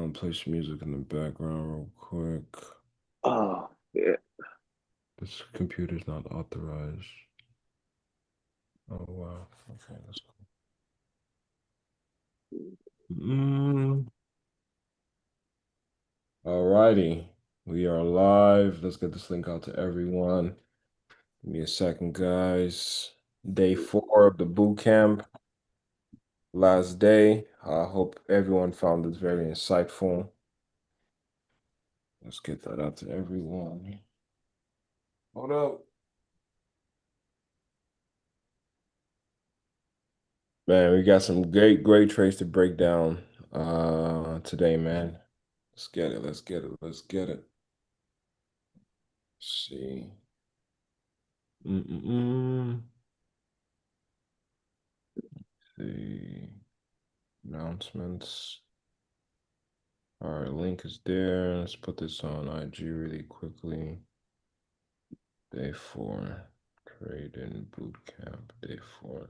gonna play some music in the background real quick. Oh, yeah. This computer's not authorized. Oh wow. Okay, that's cool. Alrighty. We are live. Let's get this link out to everyone. Give me a second, guys. Day 4 of the boot camp. Last day. I hope everyone found this very insightful. Let's get that out to everyone. Hold up. Man, we got some great trades to break down today, man. Let's get it. Let's get it. Let's get it. Let's see. Mm-mm-mm. See. Announcements. All right, link is there. Let's put this on IG really quickly. Day 4. Trade in boot camp. Day 4.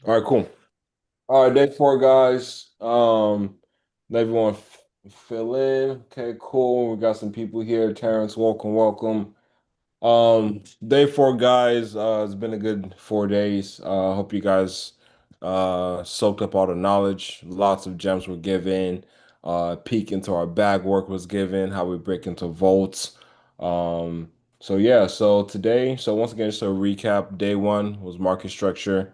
All right, cool. All right, day 4, guys. Let everyone fill in. Okay, cool. We got some people here. Terrence, welcome, welcome. Day 4, guys. It's been a good 4 days. Hope you guys soaked up all the knowledge. Lots of gems were given. Peek into our bag work was given, how we break into volts. So yeah, so today, so once again, just a recap. Day 1 was market structure.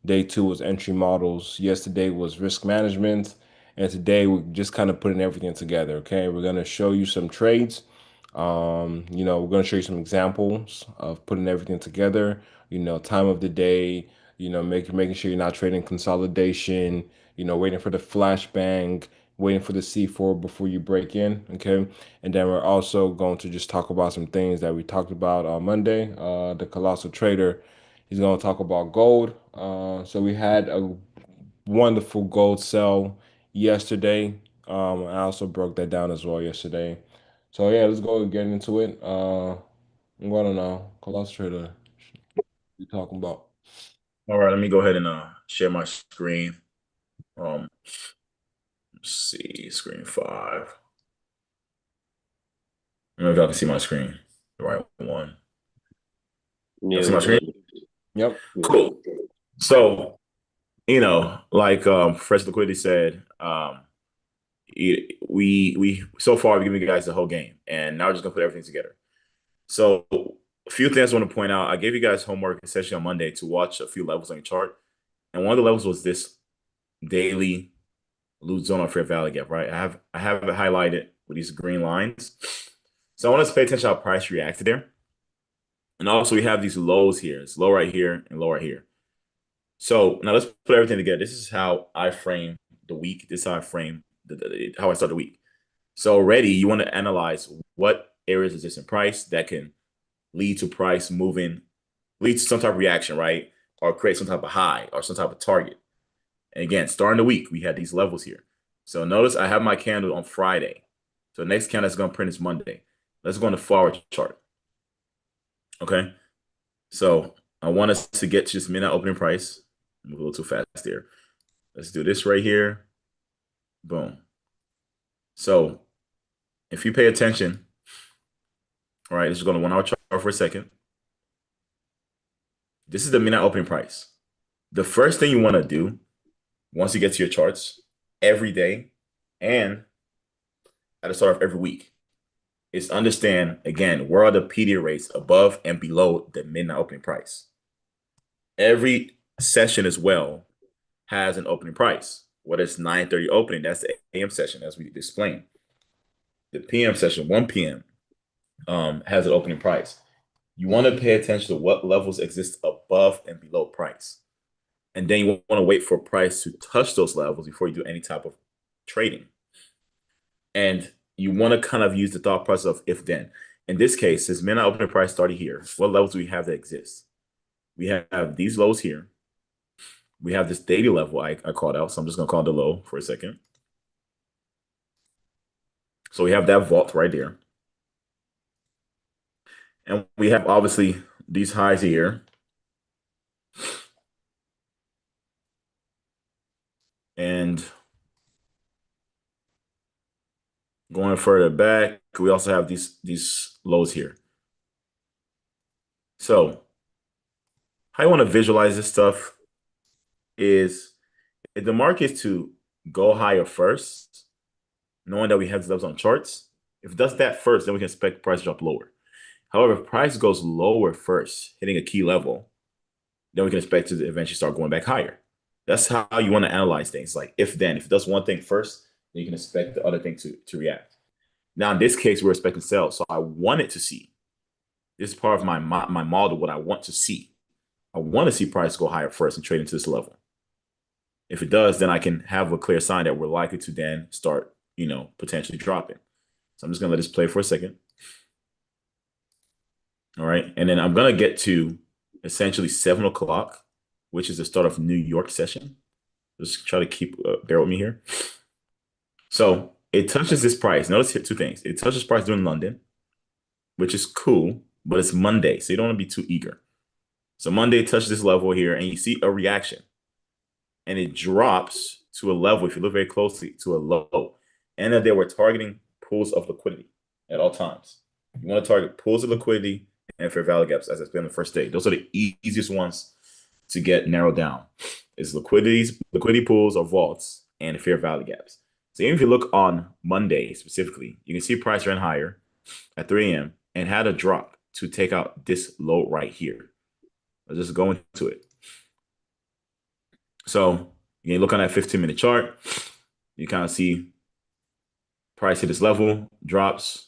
Day 2 was entry models. Yesterday was risk management. And today we're just kind of putting everything together. Okay. We're going to show you some trades. We're going to show you some examples of putting everything together, time of the day, making sure you're not trading consolidation, waiting for the flashbang, waiting for the C4 before you break in. Okay. And then we're also going to just talk about some things that we talked about on Monday. The Colossal Trader. He's going to talk about gold. So we had a wonderful gold sell yesterday. I also broke that down as well yesterday. So yeah, let's go and get into it. I'm going to know. Colossal Trader, you talking about? All right, let me go ahead and share my screen. Let's see, screen 5. I don't know if y'all can see my screen, the right one. Y'all Yeah, see we my screen? can. Yep. Cool. So, like Fresh Liquidity said, we so far we've given you guys the whole game, and now we're just gonna put everything together. So, a few things I want to point out. I gave you guys homework essentially on Monday to watch a few levels on your chart, and one of the levels was this daily loose zone on fair value gap, right? I have it highlighted with these green lines. So I want us to pay attention how price reacted there. And also we have these lows here. It's low right here and low right here. So now let's put everything together. This is how I frame the week. This is how I frame how I start the week. So already you want to analyze what areas is this in price that can lead to price moving, lead to some type of reaction, right? Or create some type of high or some type of target. And again, starting the week, we had these levels here. So notice I have my candle on Friday. So the next candle that's going to print is Monday. Let's go on the forward chart. Okay. So I want us to get to just midnight opening price. Move a little too fast here. Let's do this right here. Boom. So if you pay attention, all right, let's just go on the 1 hour chart for a second. This is the midnight opening price. The first thing you want to do once you get to your charts every day and at the start of every week is understand again where are the PD rates above and below the midnight opening price. Every session as well has an opening price. Whether it's 9:30 opening, that's the AM session as we explained. The PM session, 1 p.m., has an opening price. You want to pay attention to what levels exist above and below price. And then you want to wait for price to touch those levels before you do any type of trading. And you want to kind of use the thought process of if then. In this case, since midnight opening price started here, what levels do we have that exist? We have these lows here. We have this daily level I called out, so I'm just going to call it the low for a second. So we have that vault right there. And we have obviously these highs here. And going further back, we also have these lows here. So how you want to visualize this stuff is if the market is to go higher first, knowing that we have these levels on charts, if it does that first, then we can expect price to drop lower. However, if price goes lower first, hitting a key level, then we can expect to eventually start going back higher. That's how you want to analyze things. Like if then, if it does one thing first, then you can expect the other thing to react. Now, in this case, we're expecting sales. So I wanted to see, this is part of my model, what I want to see. I want to see price go higher first and trade into this level. If it does, then I can have a clear sign that we're likely to then start, potentially dropping. So I'm just going to let this play for a second. All right. And then I'm going to get to essentially 7 o'clock, which is the start of New York session. Just try to keep, bear with me here. So it touches this price. Notice here 2 things. It touches price during London, which is cool, but it's Monday. So you don't want to be too eager. So Monday touches this level here and you see a reaction and it drops to a level, if you look very closely, to a low. And that they were targeting pools of liquidity at all times. You want to target pools of liquidity and fair value gaps, as I explained on the first day. Those are the easiest ones to get narrowed down. Is liquidity pools or vaults and fair value gaps. So even if you look on Monday specifically, you can see price ran higher at 3 a.m. and had a drop to take out this low right here. Let's just go into it. So you look on that 15-minute chart, you kind of see price hit this level, drops,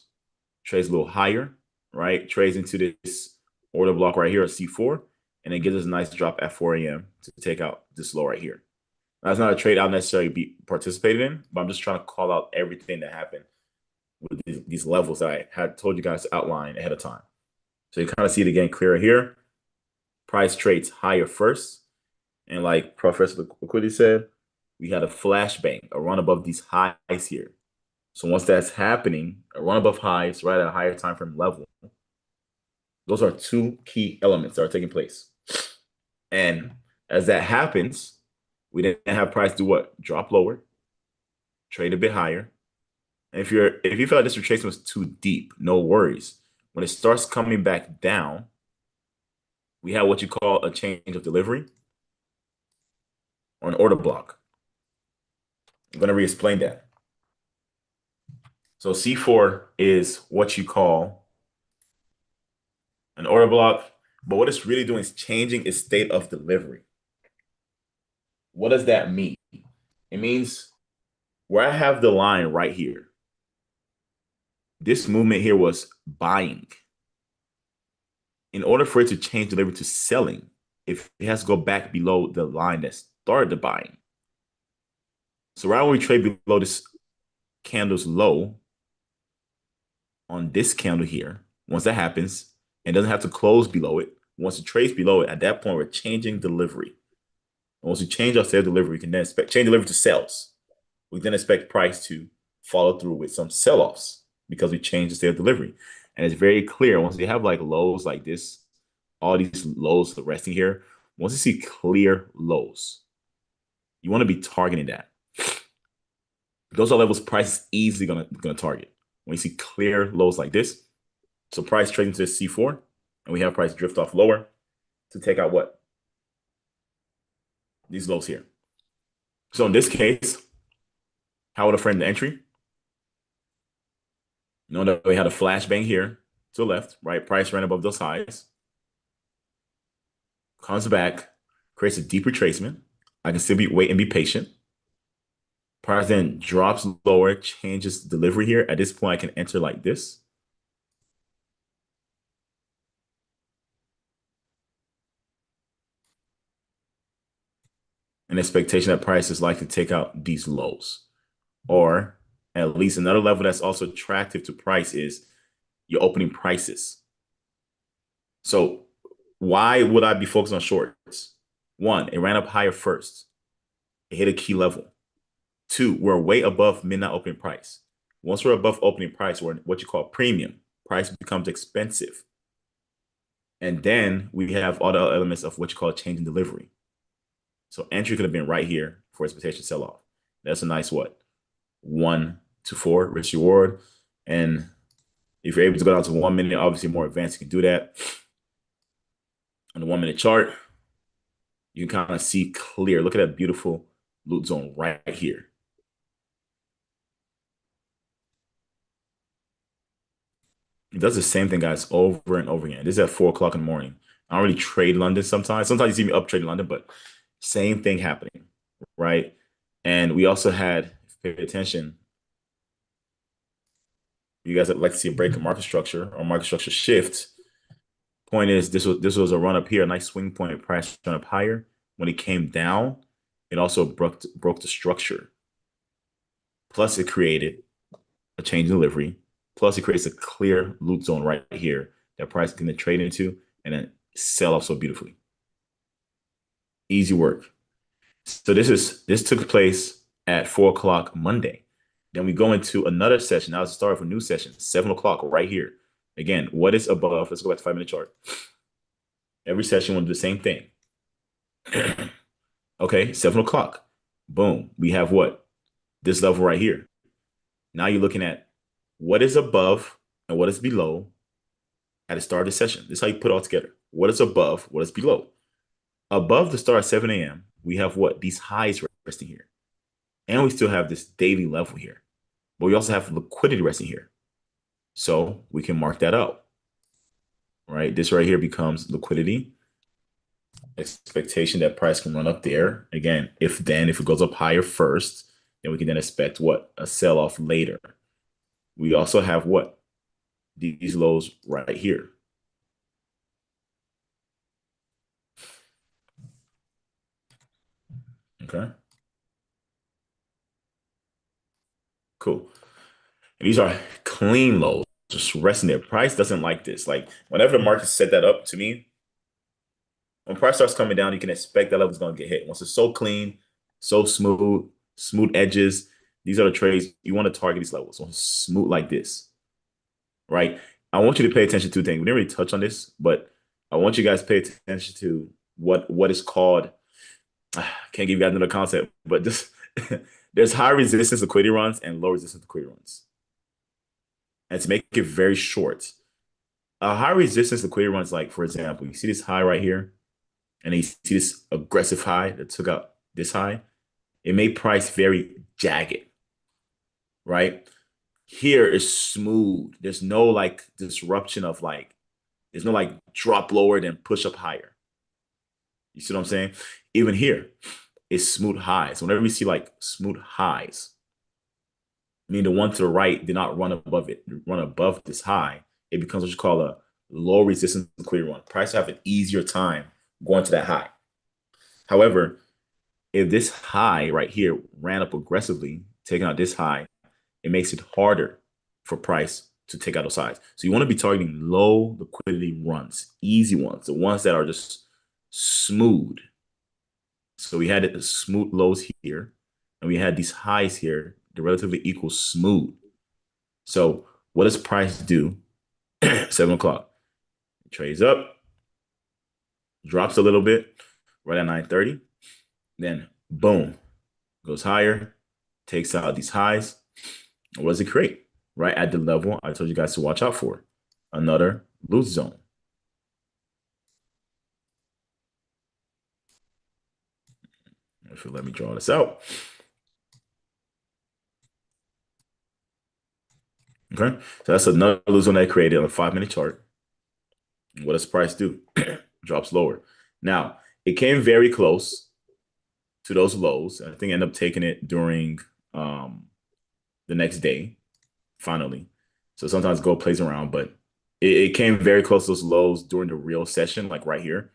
trades a little higher, right? Trades into this order block right here at C4, and it gives us a nice drop at 4 a.m. to take out this low right here. That's not a trade I'll necessarily be participated in, but I'm just trying to call out everything that happened with these levels that I had told you guys to outline ahead of time. So you kind of see it again clearer here. Price trades higher first. And like Professor Liquidity said, we had a flashbang, a run above these highs here. So once that's happening, a run above highs right at a higher time frame level, those are 2 key elements that are taking place. And as that happens, we then have price do what? Drop lower, trade a bit higher. And if you feel like this retracement was too deep, no worries. When it starts coming back down, we have what you call a change of delivery or an order block. I'm going to re-explain that. So C4 is what you call an order block, but what it's really doing is changing its state of delivery. What does that mean? It means where I have the line right here, this movement here was buying. In order for it to change delivery to selling, if it has to go back below the line that started the buying. So right when we trade below this candle's low on this candle here, once that happens, and doesn't have to close below it, once it trades below it, at that point, we're changing delivery. Once we change our sale delivery, we can then expect change delivery to sales. We then expect price to follow through with some sell-offs because we changed the sale delivery. And it's very clear once you have like lows like this, all these lows resting here, once you see clear lows, you want to be targeting that. Those are levels price is easily gonna target. When you see clear lows like this, so price trading to C4, and we have price drift off lower to take out what? These lows here. So in this case, how would I frame the entry? Know that we had a flashbang here to the left, right? Price ran above those highs. Comes back, creates a deep retracement. I can still wait and be patient. Price then drops lower, changes delivery here. At this point, I can enter like this. An expectation that price is likely to take out these lows. Or at least another level that's also attractive to price is your opening prices. So why would I be focused on shorts? 1, it ran up higher first. It hit a key level. 2, we're way above midnight opening price. Once we're above opening price, we're in what you call premium. Price becomes expensive. And then we have all the elements of what you call a change in delivery. So entry could have been right here, for expectation sell off. That's a nice what? 1 to 4 risk reward. And if you're able to go down to 1 minute, obviously more advanced, you can do that. On the 1 minute chart, you can kind of see clear. Look at that beautiful loot zone right here. It does the same thing, guys, over and over again. This is at 4 o'clock in the morning. I don't really trade London sometimes. Sometimes you see me up trading London, but same thing happening, right? And we also had, pay attention, you guys would like to see a break in market structure or market structure shift. Point is, this was a run up here, a nice swing point, price run up higher. When it came down, it also broke the structure. Plus, it created a change in delivery. Plus, it creates a clear loot zone right here that price can then trade into and then sell off so beautifully. Easy work. So this took place at 4 o'clock Monday. Then we go into another session. Now it's the start of a new session, 7 o'clock right here. Again, what is above? Let's go back to 5 minute chart. Every session will do the same thing. Okay, 7 o'clock. Boom. We have what? This level right here. Now you're looking at what is above and what is below at the start of the session. This is how you put it all together. What is above, what is below. Above the start at 7 a.m., we have what? These highs resting here. And we still have this daily level here. But we also have liquidity resting here. So we can mark that out. Right? This right here becomes liquidity. Expectation that price can run up there. Again, if it goes up higher first, then we can then expect what? A sell-off later. We also have what? These lows right here. Okay. Cool. And these are clean lows, just resting there. Price doesn't like this. Like whenever the market set that up to me, when price starts coming down, you can expect that level is going to get hit. Once it's so clean, so smooth edges, these are the trades you want to target these levels. So smooth like this, right? I want you to pay attention to things. We didn't really touch on this, but I want you guys to pay attention to what is called. I can't give you guys another concept, but just there's high resistance liquidity runs and low resistance liquidity runs. And to make it very short, a high resistance liquidity runs, like for example, you see this high right here, and then you see this aggressive high that took out this high. It made price very jagged, right? Here is smooth. There's no like disruption of like, there's no like drop lower then push up higher. You see what I'm saying? Even here, it's smooth highs. Whenever we see like smooth highs, I mean the one to the right did not run above it, run above this high. It becomes what you call a low resistance liquidity run. Price have an easier time going to that high. However, if this high right here ran up aggressively, taking out this high, it makes it harder for price to take out those highs. So you want to be targeting low liquidity runs, easy ones, the ones that are just smooth. So we had the smooth lows here, and we had these highs here, they're relatively equal smooth. So what does price do? 7 o'clock. It trades up, drops a little bit right at 9:30. Then boom, goes higher, takes out these highs. What does it create? Right at the level I told you guys to watch out for. Another loose zone. If you let me draw this out. Okay, so that's another loose zone that I created on a 5 minute chart. What does price do? Drops lower. Now, it came very close to those lows. I think I ended up taking it during the next day, finally. So sometimes gold plays around, but it came very close to those lows during the real session, like right here.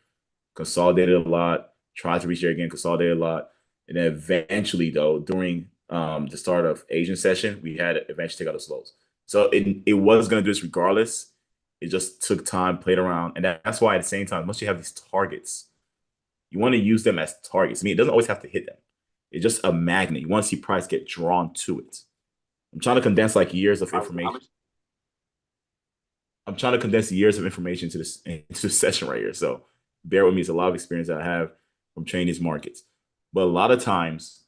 Consolidated a lot, tried to reach there again, consolidated a lot. And then eventually, though, during the start of Asian session, we had to eventually take out those lows. So it was going to do this regardless. It just took time, played around. And that's why at the same time, once you have these targets, you want to use them as targets. I mean, it doesn't always have to hit them. It's just a magnet. You want to see price get drawn to it. I'm trying to condense like years of information. I'm trying to condense years of information into this session right here. So bear with me. It's a lot of experience that I have from trading these markets. But a lot of times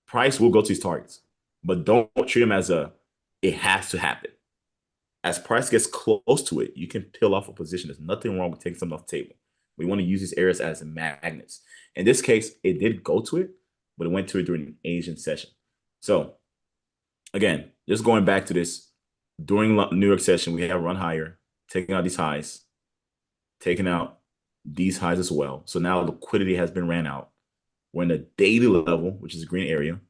price will go to these targets, but don't treat them as it has to happen. As price gets close to it, you can peel off a position. There's nothing wrong with taking something off the table. We want to use these areas as magnets. In this case, it did go to it, but it went to it during an Asian session. So again, just going back to this, during New York session, we have run higher, taking out these highs, taking out these highs as well. So now liquidity has been ran out. We're in the daily level, which is the green area.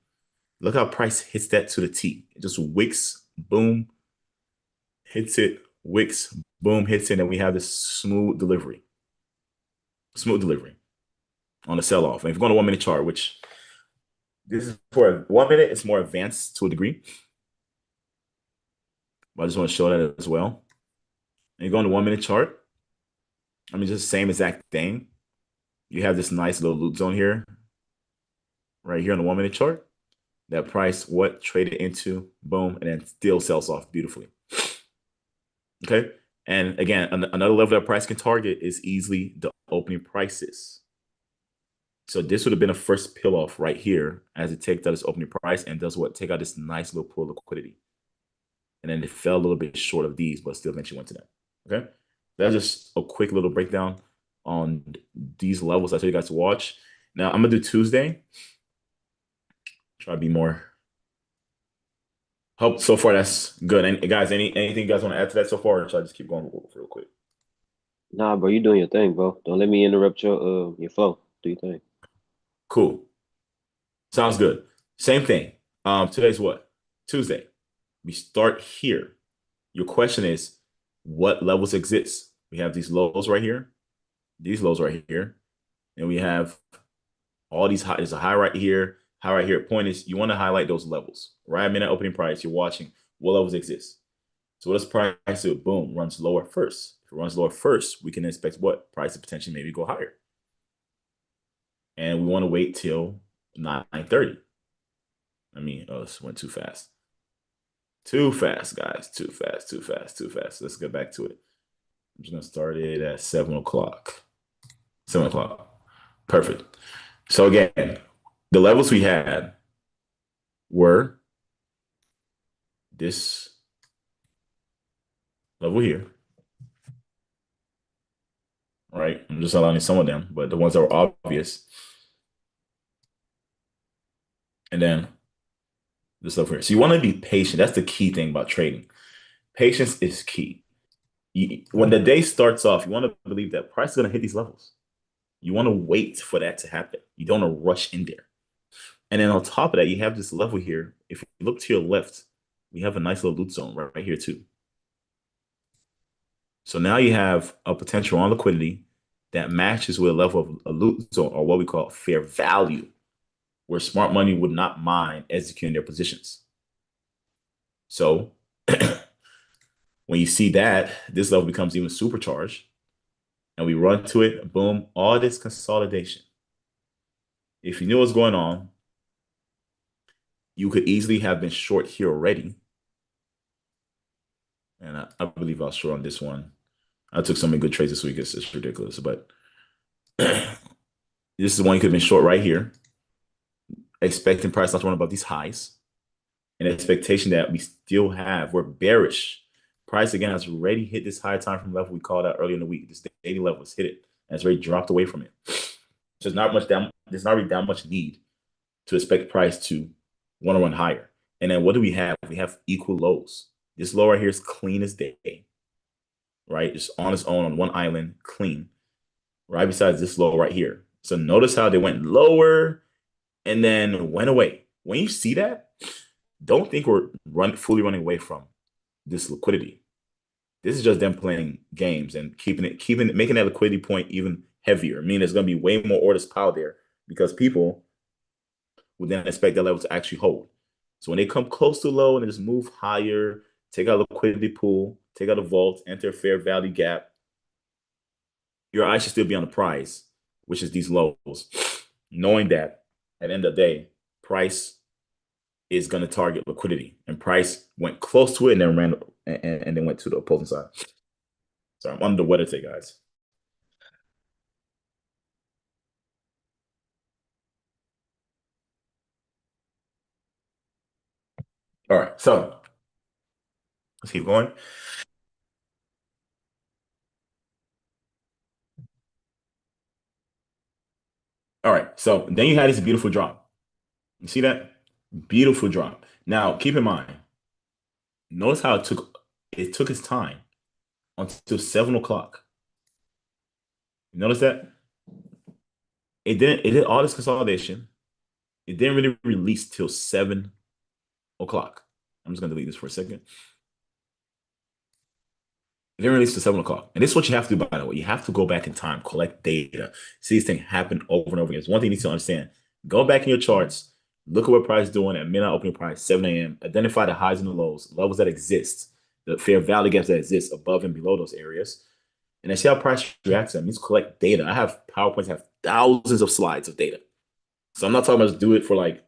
Look how price hits that to the T. It just wicks, boom, hits it, wicks, boom, hits it, and we have this smooth delivery. Smooth delivery on the sell-off. And if you go on a 1 minute chart, which this is for 1 minute, it's more advanced to a degree. But I just want to show that as well. And you go on the 1 minute chart. I mean, just the same exact thing. You have this nice little loot zone here, right here on the 1 minute chart. That price, what traded into, boom, and then still sells off beautifully. Okay. And again, another level that price can target is easily the opening prices. So this would have been a first pill off right here as it takes out its opening price and does what? Take out this nice little pool of liquidity. And then it fell a little bit short of these, but still eventually went to that. Okay. That's just a quick little breakdown on these levels I tell you guys to watch. Now I'm gonna do Tuesday. Try to be more. Hope so far that's good. And guys, anything you guys want to add to that so far, or should I just keep going real quick? Nah, bro, you doing your thing, bro. Don't let me interrupt your flow. Do your thing. Cool. Sounds good. Same thing. Today's what? Tuesday. We start here. Your question is, what levels exist? We have these lows right here, these lows right here, and we have all these high. There's a high right here, high right here. Point is, you want to highlight those levels. Right minute opening price, you're watching what levels exist. So what does price do? Boom, runs lower first. If it runs lower first, we can expect what? Price to potentially maybe go higher. And we want to wait till 9:30. I mean, oh, this went too fast. Too fast, guys. Too fast, too fast, too fast. Let's get back to it. I'm just gonna start it at 7 o'clock. 7 o'clock. Perfect. So again, the levels we had were this level here. Right? I'm just outlining some of them, but the ones that were obvious. And then this level here. So you want to be patient. That's the key thing about trading. Patience is key. When the day starts off, you want to believe that price is going to hit these levels. You want to wait for that to happen. You don't want to rush in there. And then on top of that, you have this level here. If you look to your left, we have a nice little loot zone right here too. So now you have a potential on liquidity that matches with a level of a loot zone, or what we call fair value, where smart money would not mind executing their positions. So when you see that, this level becomes even supercharged, and we run to it, boom, all this consolidation. If you knew what's going on, you could easily have been short here already. And I believe I was short on this one. I took so many good trades this week, it's ridiculous. But this is one you could have been short right here, expecting price not to run above these highs, an expectation that we're bearish. Price again has already hit this high time frame level we called out earlier in the week. This daily level has hit it and it's already dropped away from it. So there's not really that much need to expect price to want to run higher. And then what do we have? We have equal lows. This low right here is clean as day, right? Just on its own on one island, clean, right besides this low right here. So notice how they went lower and then went away. When you see that, don't think we're fully running away from this liquidity. This is just them playing games and making that liquidity point even heavier. I mean, there's going to be way more orders piled there because people would then expect that level to actually hold. So when they come close to low and they just move higher, take out a liquidity pool, take out a vault, enter a fair value gap, your eyes should still be on the price, which is these lows, knowing that at the end of the day, price is going to target liquidity, and price went close to it and then ran and then went to the opposing side. So I'm under the weather today, guys. All right, so let's keep going. All right, so then you had this beautiful drop. You see that? Beautiful drop. Now, keep in mind, notice how it took its time until 7 o'clock. You notice that? It did all this consolidation. It didn't really release till 7 o'clock. I'm just gonna delete this for a second. It didn't release till 7 o'clock. And this is what you have to do, by the way. You have to go back in time, collect data, see these things happen over and over again. It's one thing you need to understand. Go back in your charts, look at what price is doing at midnight opening price, 7 a.m. Identify the highs and the lows, levels that exist, the fair value gaps that exist above and below those areas. And then see how price reacts to them. You need to collect data. I have PowerPoints, have thousands of slides of data. So I'm not talking about just do it for like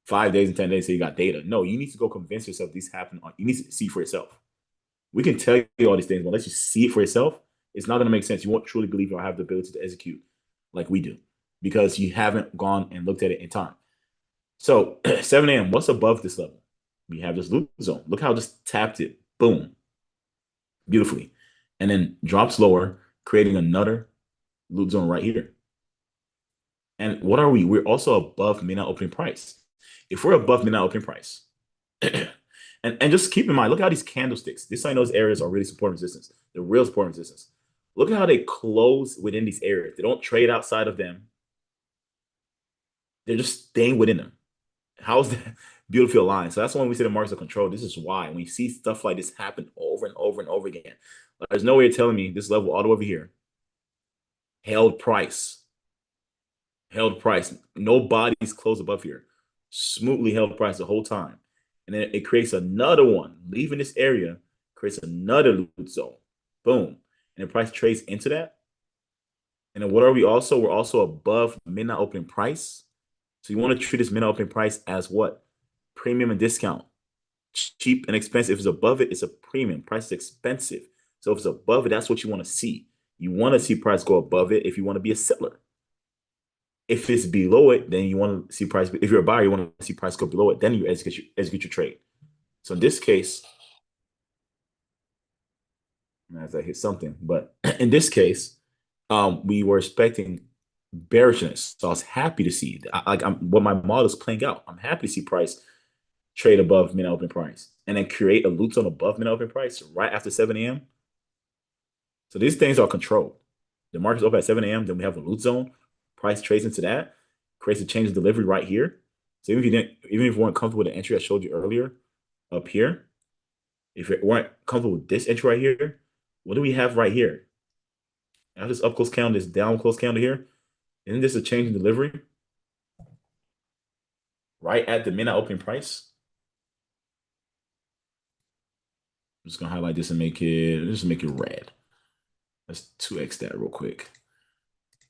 5 days and 10 days so you got data. No, you need to go convince yourself these happen. You need to see for yourself. We can tell you all these things, but unless you see it for yourself, it's not going to make sense. You won't truly believe or have the ability to execute like we do because you haven't gone and looked at it in time. So 7 a.m., what's above this level? We have this loop zone. Look how I just tapped it. Boom. Beautifully. And then drops lower, creating another loop zone right here. And what are we? We're also above midnight opening price. If we're above midnight opening price, and just keep in mind, look at how these candlesticks, this I know those areas are really support resistance. They're real support resistance. Look at how they close within these areas. They don't trade outside of them. They're just staying within them. How is that beautiful line? So that's when we see the markets of control. This is why when you see stuff like this happen over and over and over again, there's no way of telling me this level all the way over here held price, held price. No bodies close above here. Smoothly held price the whole time. And then it creates another one, leaving this area, creates another loot zone. Boom. And the price trades into that. And then what are we also? We're also above midnight opening price. So you want to treat this midnight opening price as what? Premium and discount. Cheap and expensive. If it's above it, it's a premium. Price is expensive. So if it's above it, that's what you want to see. You want to see price go above it if you want to be a seller. If it's below it, then you want to see price. If you're a buyer, you want to see price go below it. Then you execute your trade. So in this case, as I hit something, but in this case, we were expecting bearishness. So I was happy to see what my model is playing out. I'm happy to see price trade above midnight open price and then create a loop zone above midnight open price right after 7 a.m. So these things are controlled. The market's open at 7 a.m. Then we have a loop zone. Price trades into that, creates a change of delivery right here. So even if you weren't comfortable with the entry I showed you earlier up here, if you weren't comfortable with this entry right here, what do we have right here? I have this up close candle, this down close candle here. Isn't this a change in delivery? Right at the midnight opening price. I'm just gonna highlight this and make it red. Let's 2x that real quick.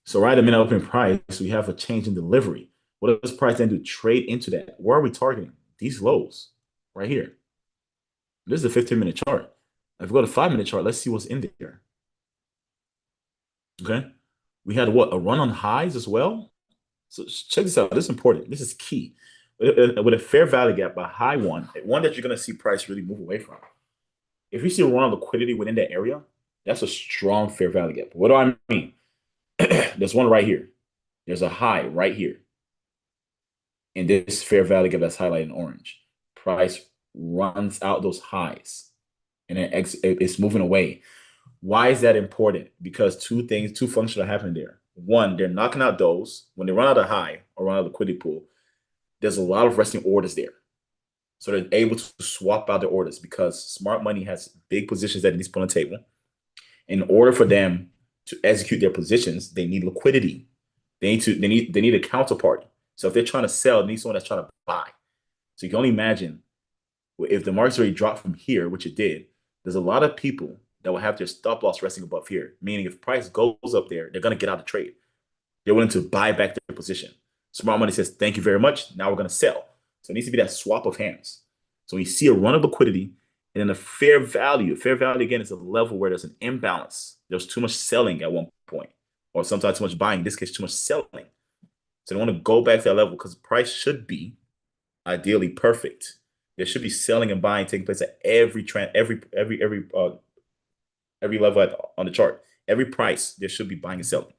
So right at the minute open price, we have a change in delivery. What does price then do? Trade into that. Where are we targeting? These lows right here. This is a 15-minute chart. If we go to 5-minute chart, let's see what's in there. Okay. We had what? A run on highs as well. So check this out. This is important. This is key. With a fair value gap, a high one that you're going to see price really move away from. If you see a run on liquidity within that area, that's a strong fair value gap. What do I mean? There's one right here. There's a high right here. And this fair value gap that's highlighted in orange. Price runs out those highs and then it's moving away. Why is that important? Because two functions are happening there. One, they're knocking out those. When they run out of high or run out of liquidity pool, there's a lot of resting orders there. So they're able to swap out their orders because smart money has big positions that it needs to put on the table. In order for them to execute their positions, they need liquidity. They need a counterparty. So if they're trying to sell, they need someone that's trying to buy. So you can only imagine if the market's already dropped from here, which it did, there's a lot of people that will have their stop loss resting above here. Meaning if price goes up there, they're going to get out of trade. They're willing to buy back their position. Smart money says, thank you very much. Now we're going to sell. So it needs to be that swap of hands. So you see a run of liquidity and then a fair value. Fair value, again, is a level where there's an imbalance. There's too much selling at one point, or sometimes too much buying. In this case, too much selling. So they want to go back to that level because the price should be ideally perfect. there should be selling and buying taking place at every level on the chart. Every price there should be buying and selling.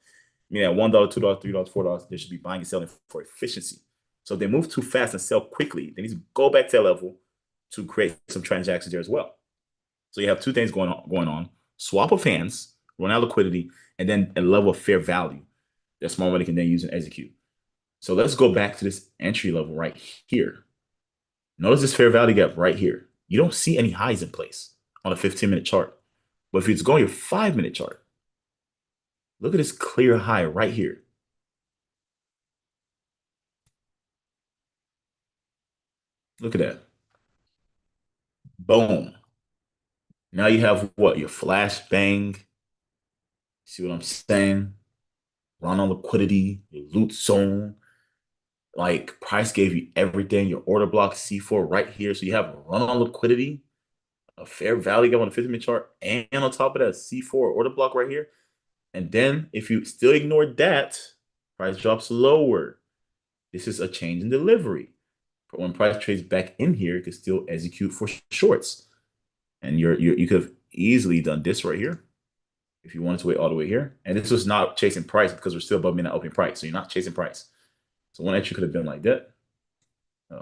Meaning at $1, $2, $3, $4, there should be buying and selling for efficiency. So if they move too fast and sell quickly, they need to go back to that level to create some transactions there as well. So you have two things going on: swap of hands, run out liquidity, and then a level of fair value that small money can then use and execute. So let's go back to this entry level right here. Notice this fair value gap right here. You don't see any highs in place on a 15-minute chart. But if you go on your 5-minute chart, look at this clear high right here. Look at that. Boom. Now you have what? Your flash bang. See what I'm saying? Run on liquidity, your loot zone. Like price gave you everything. Your order block C4 right here. So you have run on liquidity, a fair value gap on the 15-minute chart, and on top of that, C4 order block right here. And then if you still ignore that, price drops lower. This is a change in delivery. But when price trades back in here, it could still execute for shorts. And you could have easily done this right here if you wanted to wait all the way here. And this was not chasing price because we're still above midnight opening price. So you're not chasing price. So one entry could have been like that. Oh.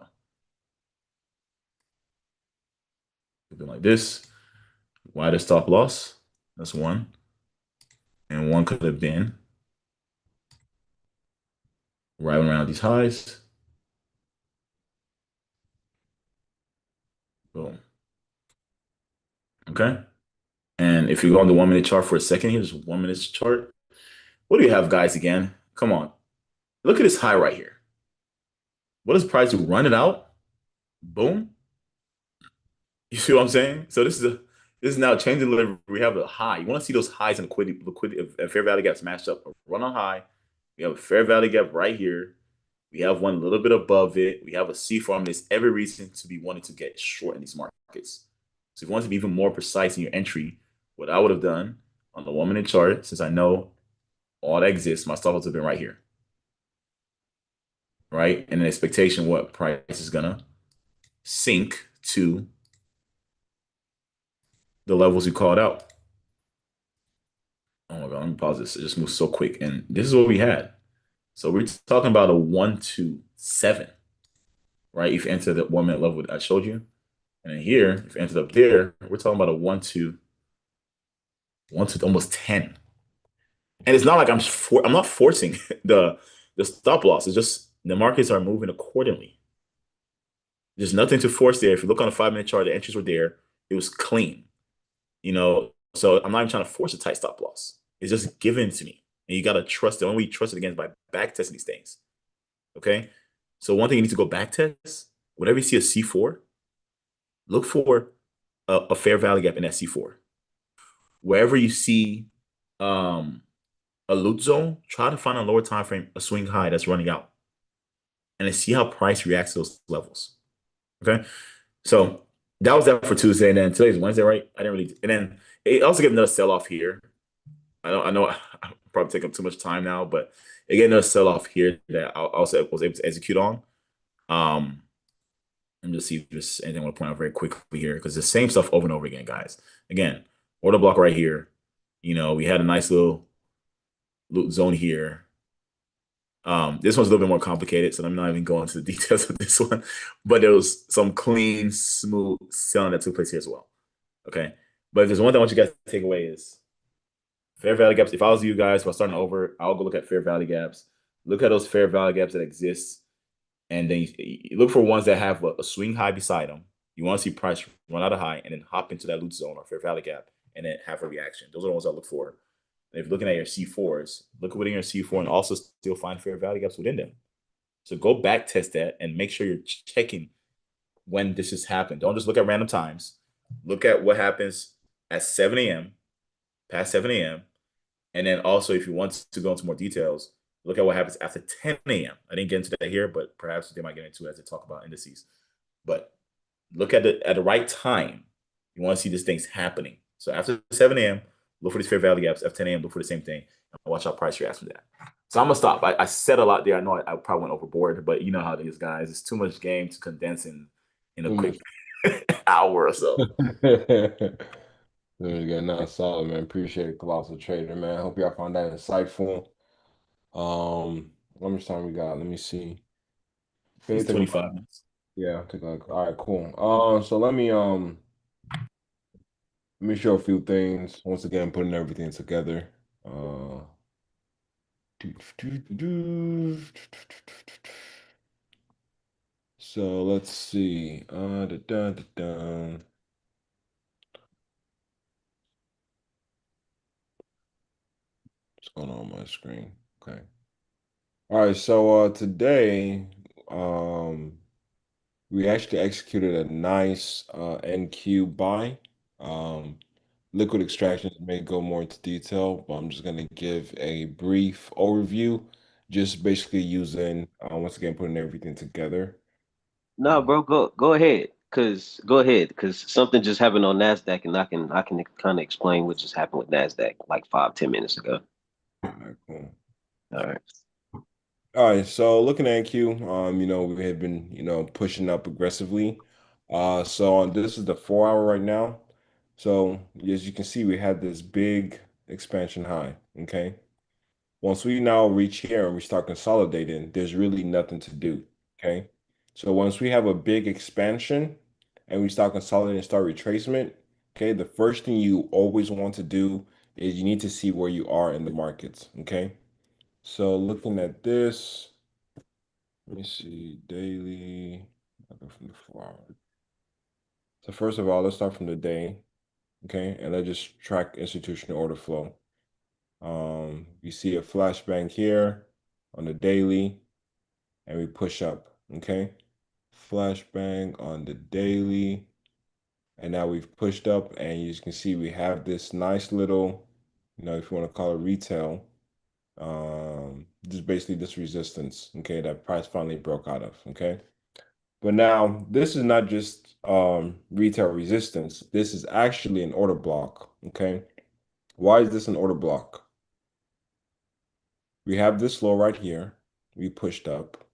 Could have been like this. Wider stop loss. That's one. And one could have been right around these highs. Boom. Okay. And if you go on the 1-minute chart for a second, here's 1-minute chart. What do you have, guys, again? Come on. Look at this high right here. What does price do? Run it out? Boom. You see what I'm saying? So this is now changing delivery. We have a high. You want to see those highs and liquidity fair value gaps matched up. Run on high. We have a fair value gap right here. We have one a little bit above it. We have a C form. There's every reason to be wanting to get short in these markets. So if you want to be even more precise in your entry, what I would have done on the 1-minute chart, since I know all that exists, my stop loss have been right here. Right? And an expectation what price is gonna sink to the levels you called out. Oh my god, let me pause this. It just moves so quick. And this is what we had. So we're talking about a 1 to 7, right? If you enter the 1-minute level I showed you. And then here, if you entered up there, we're talking about a 1 to almost 10. And it's not like I'm not forcing the stop loss. It's just the markets are moving accordingly. There's nothing to force there. If you look on the 5-minute chart, the entries were there. It was clean. So I'm not even trying to force a tight stop loss. It's just given to me. And you gotta trust it. The only way you trust it again is by back testing these things. Okay. So one thing you need to go back test, whenever you see a C4, look for a fair value gap in that C4. Wherever you see a loot zone, try to find a lower time frame, a swing high that's running out. And then see how price reacts to those levels. Okay. So that was that for Tuesday. And then today's Wednesday, right? I didn't really, and then it also gave another sell-off here. I know I'm probably taking up too much time now, but it gave another sell-off here that I also was able to execute on. Let me just see if there's anything I want to point out very quickly here, because the same stuff over and over again, guys. Again, order block right here. We had a nice little loot zone here. This one's a little bit more complicated, so I'm not even going into the details of this one. But there was some clean, smooth selling that took place here as well. Okay. But if there's one thing I want you guys to take away is fair value gaps. If I was you guys, if I was starting over, I'll go look at fair value gaps. Look at those fair value gaps that exist. And then you look for ones that have a swing high beside them. You want to see price run out of high and then hop into that loot zone or fair value gap and then have a reaction. Those are the ones I look for. And if you're looking at your C4s, look within your C4 and also still find fair value gaps within them. So go back test that and make sure you're checking when this has happened. Don't just look at random times. Look at what happens at 7 a.m., past 7 a.m. And then also, if you want to go into more details, look at what happens after 10 a.m. I didn't get into that here, but perhaps they might get into it as they talk about indices. But look at the right time. You want to see these things happening. So after 7 a.m., look for these fair value gaps. After 10 a.m., look for the same thing. And watch how price reacts from that. So I'm going to stop. I said a lot there. I know I probably went overboard, but you know how it is, guys. It's too much game to condense in in a Let me quick hour or so. There you go. Not solid, man. Appreciate it, Colossal Trader, man. Hope y'all found that insightful. How much time we got? Let me see. Okay, It's take about 25 minutes. yeah, take like all right, cool. So let me show a few things. Once again, putting everything together. Uh so let's see. What's going on my screen? Okay. All right, so today we actually executed a nice NQ buy. Um, liquid extractions may go more into detail, but I'm just going to give a brief overview, just basically using, once again, putting everything together. Nah, bro, go ahead, cause something just happened on Nasdaq, and I can kind of explain what just happened with Nasdaq like 5-10 minutes ago. All right, cool. All right. All right, so looking at NQ, we have been, pushing up aggressively. This is the 4 hour right now. So as you can see, we had this big expansion high. Okay. Once we now reach here and we start consolidating, there's really nothing to do. Okay. So once we have a big expansion and we start consolidating and start retracement, okay, the first thing you always want to do is you need to see where you are in the markets. Okay. So looking at this, let me see, daily. I'll go from the 4 hour. So first of all, let's start from the day. Okay. And let's just track institutional order flow. You see a flashbang here on the daily, and we push up. Okay, flashbang on the daily, and now we've pushed up, and you can see we have this nice little, if you want to call it retail, just basically this resistance. Okay, that price finally broke out of. Okay, but now this is not just retail resistance. This is actually an order block. Okay, why is this an order block? We have this low right here. We pushed up.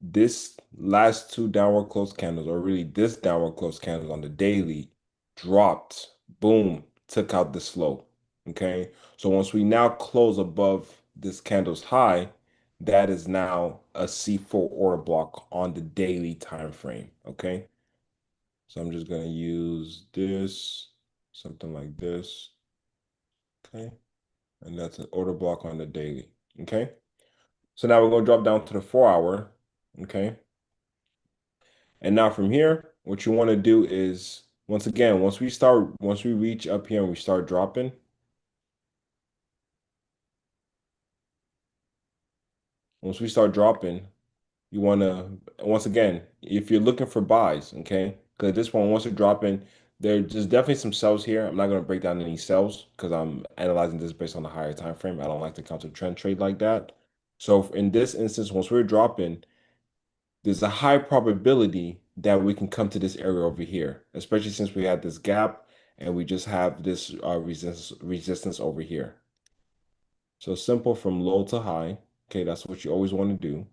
This last two downward close candles, or really this downward close candles on the daily, dropped. Boom, took out this low. Okay. So once we now close above this candle's high, that is now a C4 order block on the daily time frame. Okay. So I'm just going to use this, something like this. Okay. And that's an order block on the daily. Okay. So now we're going to drop down to the 4 hour. Okay. And now from here, what you want to do is, once again, once we reach up here and we start dropping, once we start dropping, you want to, once again, if you're looking for buys, okay, because at this point, once you're dropping, there's definitely some sells here. I'm not going to break down any sells because I'm analyzing this based on the higher time frame. I don't like to counter trend trade like that. So in this instance, once we're dropping, there's a high probability that we can come to this area over here, especially since we had this gap and we just have this resistance over here. So simple from low to high. Okay, that's what you always want to do.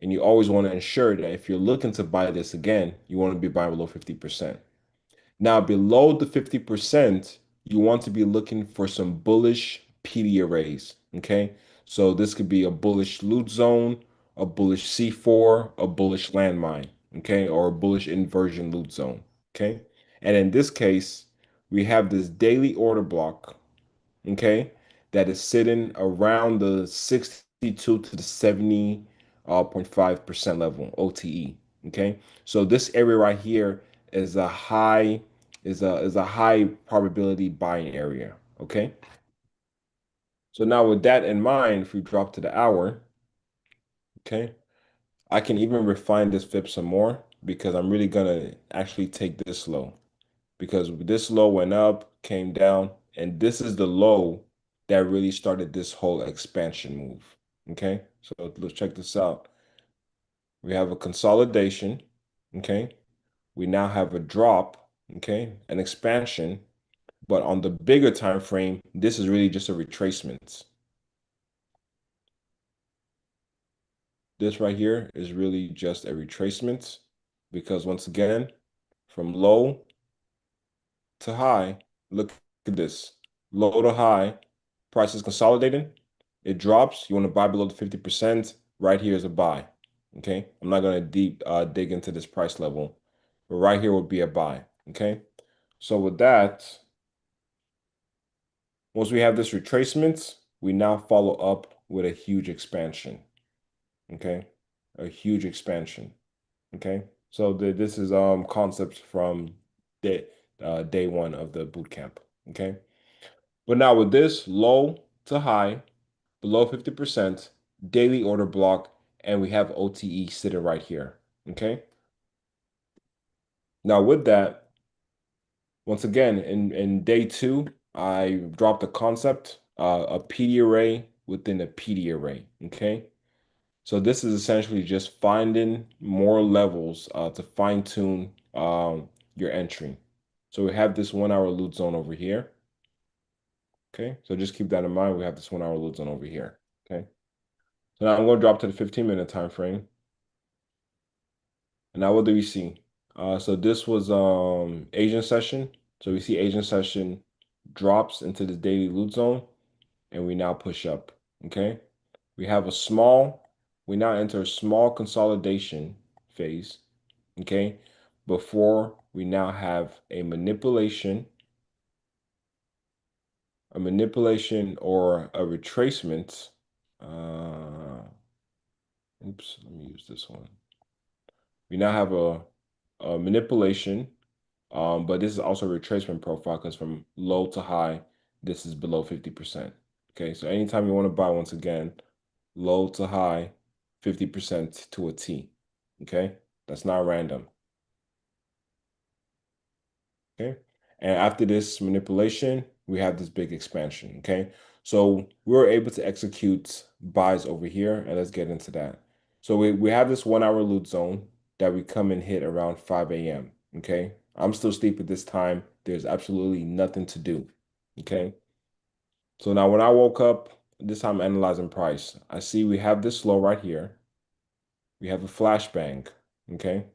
And you always want to ensure that if you're looking to buy this again, you want to be buying below 50%. Now, below the 50%, you want to be looking for some bullish PD arrays. Okay. So this could be a bullish loot zone, a bullish C4, a bullish landmine. Okay. Or a bullish inversion loot zone. Okay. And in this case, we have this daily order block. Okay. That is sitting around the 62 to the 70.5% level OTE. Okay. So this area right here is a high is a high probability buying area. Okay. So now with that in mind, if we drop to the hour, okay, I can even refine this fib some more because I'm really gonna actually take this low because this low went up, came down, and this is the low that really started this whole expansion move. Okay, so let's check this out. We have a consolidation. Okay, we now have a drop. Okay, an expansion. But on the bigger time frame, this is really just a retracement. This right here is really just a retracement because once again, from low to high, look at this. Low to high, price is consolidating. It drops. You want to buy below the 50%. Right here is a buy. Okay. I'm not going to deep dig into this price level, but right here would be a buy. Okay. So with that, once we have this retracement, we now follow up with a huge expansion. Okay. A huge expansion. Okay. So this is concepts from day one of the boot camp. Okay. But now with this low to high, below 50%, daily order block, and we have OTE sitting right here. Okay. Now with that, once again, in day two, I dropped a concept, a PD array within a PD array. Okay. So this is essentially just finding more levels to fine tune your entry. So we have this 1 hour loot zone over here. Okay, so just keep that in mind. We have this 1 hour loot zone over here. Okay, so now I'm going to drop to the 15-minute time frame. And now what do we see? So this was Asian session. So we see Asian session drops into the daily loot zone, and we now push up. Okay, we have a small. We now enter a small consolidation phase. Okay, before we now have a manipulation or a retracement. Oops, let me use this one. We now have a manipulation, but this is also a retracement profile because from low to high, this is below 50%. Okay, so anytime you want to buy, once again, low to high, 50% to a T. Okay, that's not random. Okay. And after this manipulation, we have this big expansion. Okay. So we were able to execute buys over here, and let's get into that. So we have this 1 hour loot zone that we come and hit around 5 a.m. Okay. I'm still asleep at this time. There's absolutely nothing to do. Okay. So now when I woke up, this time analyzing price, I see we have this low right here. We have a flashbang. Okay.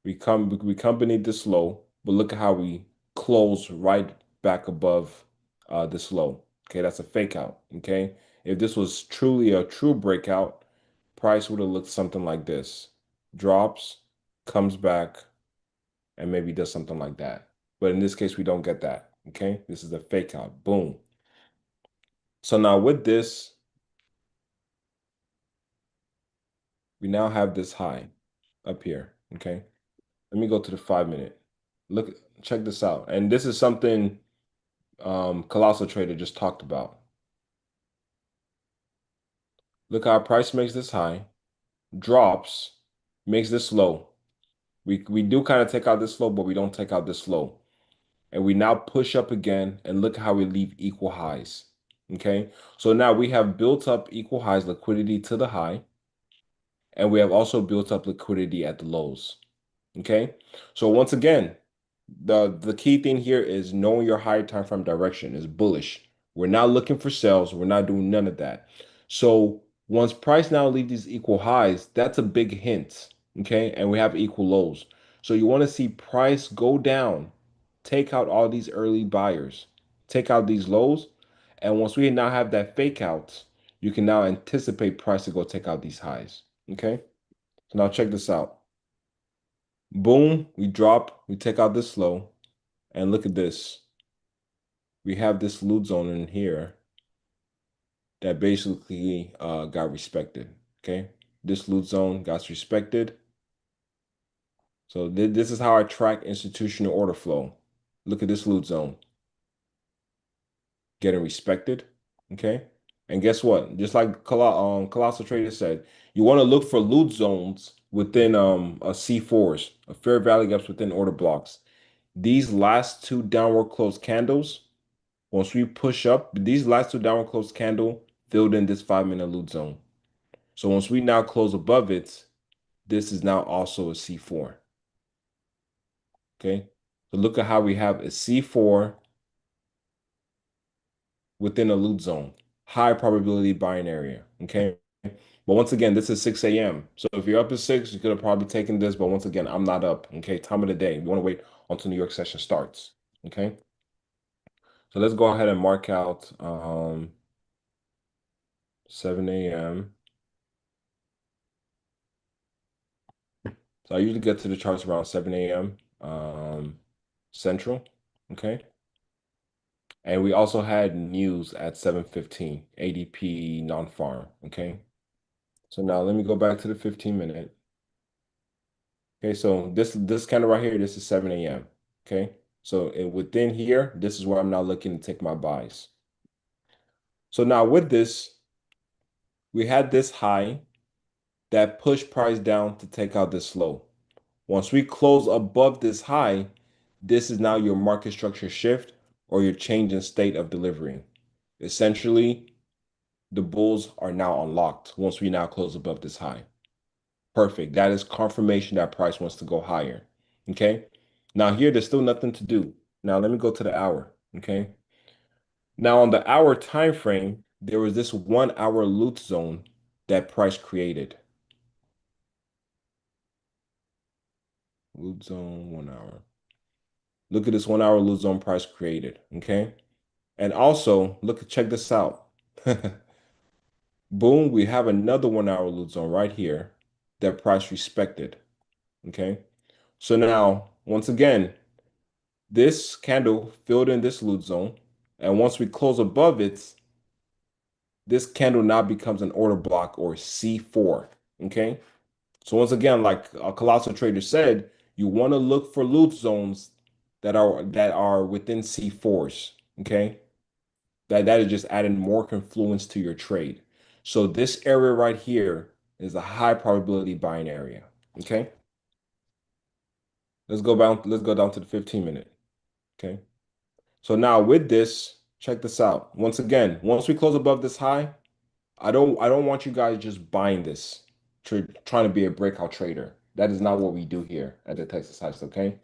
We come beneath this low, but look at how we close right back above this low. Okay, that's a fake out. Okay, if this was truly a true breakout, price would have looked something like this: drops, comes back, and maybe does something like that. But in this case, we don't get that. Okay, this is a fake out. Boom. So now with this, we now have this high up here. Okay, let me go to the 5 minute. Look, check this out. And this is something Colossal Trader just talked about. Look how our price makes this high, drops, makes this low. We do kind of take out this low, but we don't take out this low. And we now push up again, and look how we leave equal highs. Okay, so now we have built up equal highs liquidity to the high, and we have also built up liquidity at the lows. Okay, so once again, the key thing here is knowing your higher time frame direction is bullish. We're not looking for sales. We're not doing none of that. So once price now leaves these equal highs, that's a big hint. Okay, and we have equal lows. So you want to see price go down, take out all these early buyers, take out these lows, and once we now have that fake out, you can now anticipate price to go take out these highs. Okay, so now check this out. Boom, we drop, we take out this low, and look at this. We have this loot zone in here that basically got respected. Okay, this loot zone got respected. So this is how I track institutional order flow. Look at this loot zone getting respected. Okay, and guess what? Just like Colossal Trader said, you want to look for loot zones within a C4s, a fair value gaps within order blocks. These last two downward closed candles. Once we push up, these last two downward closed candle filled in this 5 minute loot zone. So once we now close above it, this is now also a C4. Okay. So look at how we have a C4 within a loot zone, high probability buying area. Okay. But once again, this is 6 a.m. So if you're up at 6, you could have probably taken this. But once again, I'm not up. Okay. Time of the day. We want to wait until New York session starts. Okay. So let's go ahead and mark out 7 a.m. So I usually get to the charts around 7 a.m. Central. Okay. And we also had news at 7:15, ADP non-farm. Okay. So now let me go back to the 15 minute. Okay, so this candle right here, this is 7 a.m. Okay. So within here, this is where I'm now looking to take my buys. So now with this, we had this high that pushed price down to take out this low. Once we close above this high, this is now your market structure shift or your change in state of delivery. Essentially, the bulls are now unlocked once we now close above this high. Perfect. That is confirmation that price wants to go higher. Okay. Now here, there's still nothing to do. Now let me go to the hour. Okay. Now on the hour time frame, there was this 1 hour loot zone that price created. Loot zone 1 hour. Look at this 1 hour loot zone price created. Okay. And also check this out. Boom, we have another 1 hour loot zone right here that price respected. Okay. So now, once again, this candle filled in this loot zone. And once we close above it, this candle now becomes an order block or C4. Okay. So once again, like a colossal trader said, you want to look for loot zones that are within C4s. Okay. That is just adding more confluence to your trade. So this area right here is a high probability buying area. Okay. Let's go down to the 15 minute. Okay. So now with this, check this out. Once again, once we close above this high, I don't want you guys just buying this, trying to be a breakout trader. That is not what we do here at the Texas Heist, okay?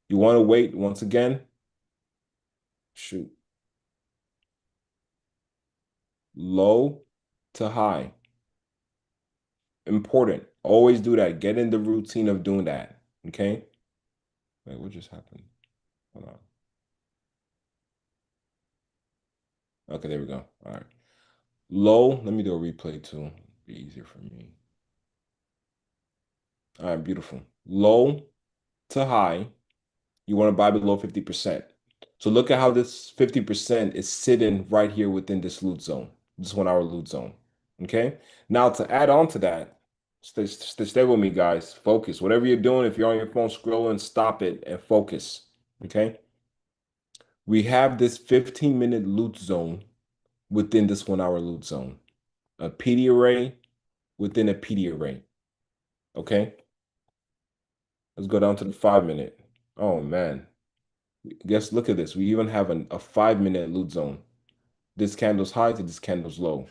You want to wait once again, shoot, low to high. Important. Always do that. Get in the routine of doing that. Okay? Wait, what just happened? Hold on. Okay, there we go. All right. Low. Let me do a replay too. Be easier for me. All right, beautiful. Low to high. You want to buy below 50%. So look at how this 50% is sitting right here within this loot zone, this 1 hour loot zone. Okay. Now to add on to that, stay with me, guys. Focus. Whatever you're doing, if you're on your phone scrolling, stop it and focus. Okay. We have this 15-minute loot zone within this 1 hour loot zone, a PD array within a PD array. Okay. Let's go down to the 5 minute. Oh man. Guess look at this. We even have a 5 minute loot zone. This candle's high to this candle's low.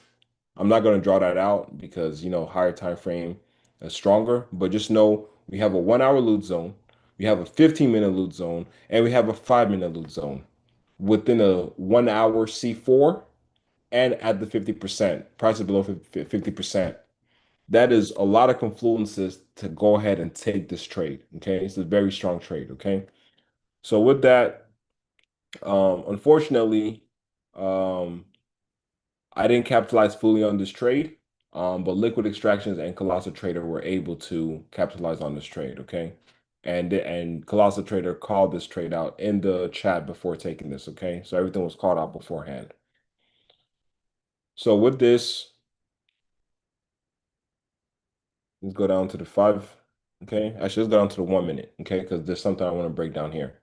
I'm not going to draw that out because higher time frame is stronger, but just know we have a 1 hour loot zone, we have a 15-minute loot zone, and we have a 5 minute loot zone within a 1 hour C4 and at the 50%, price is below 50%. That is a lot of confluences to go ahead and take this trade. Okay. It's a very strong trade. Okay. So with that, unfortunately, um, I didn't capitalize fully on this trade, but Liquid Extractions and Colossal Trader were able to capitalize on this trade, okay? And Colossal Trader called this trade out in the chat before taking this, okay? So everything was called out beforehand. So with this, let's go down to the 5, okay? Actually, let's go down to the 1 minute, okay? Because there's something I want to break down here,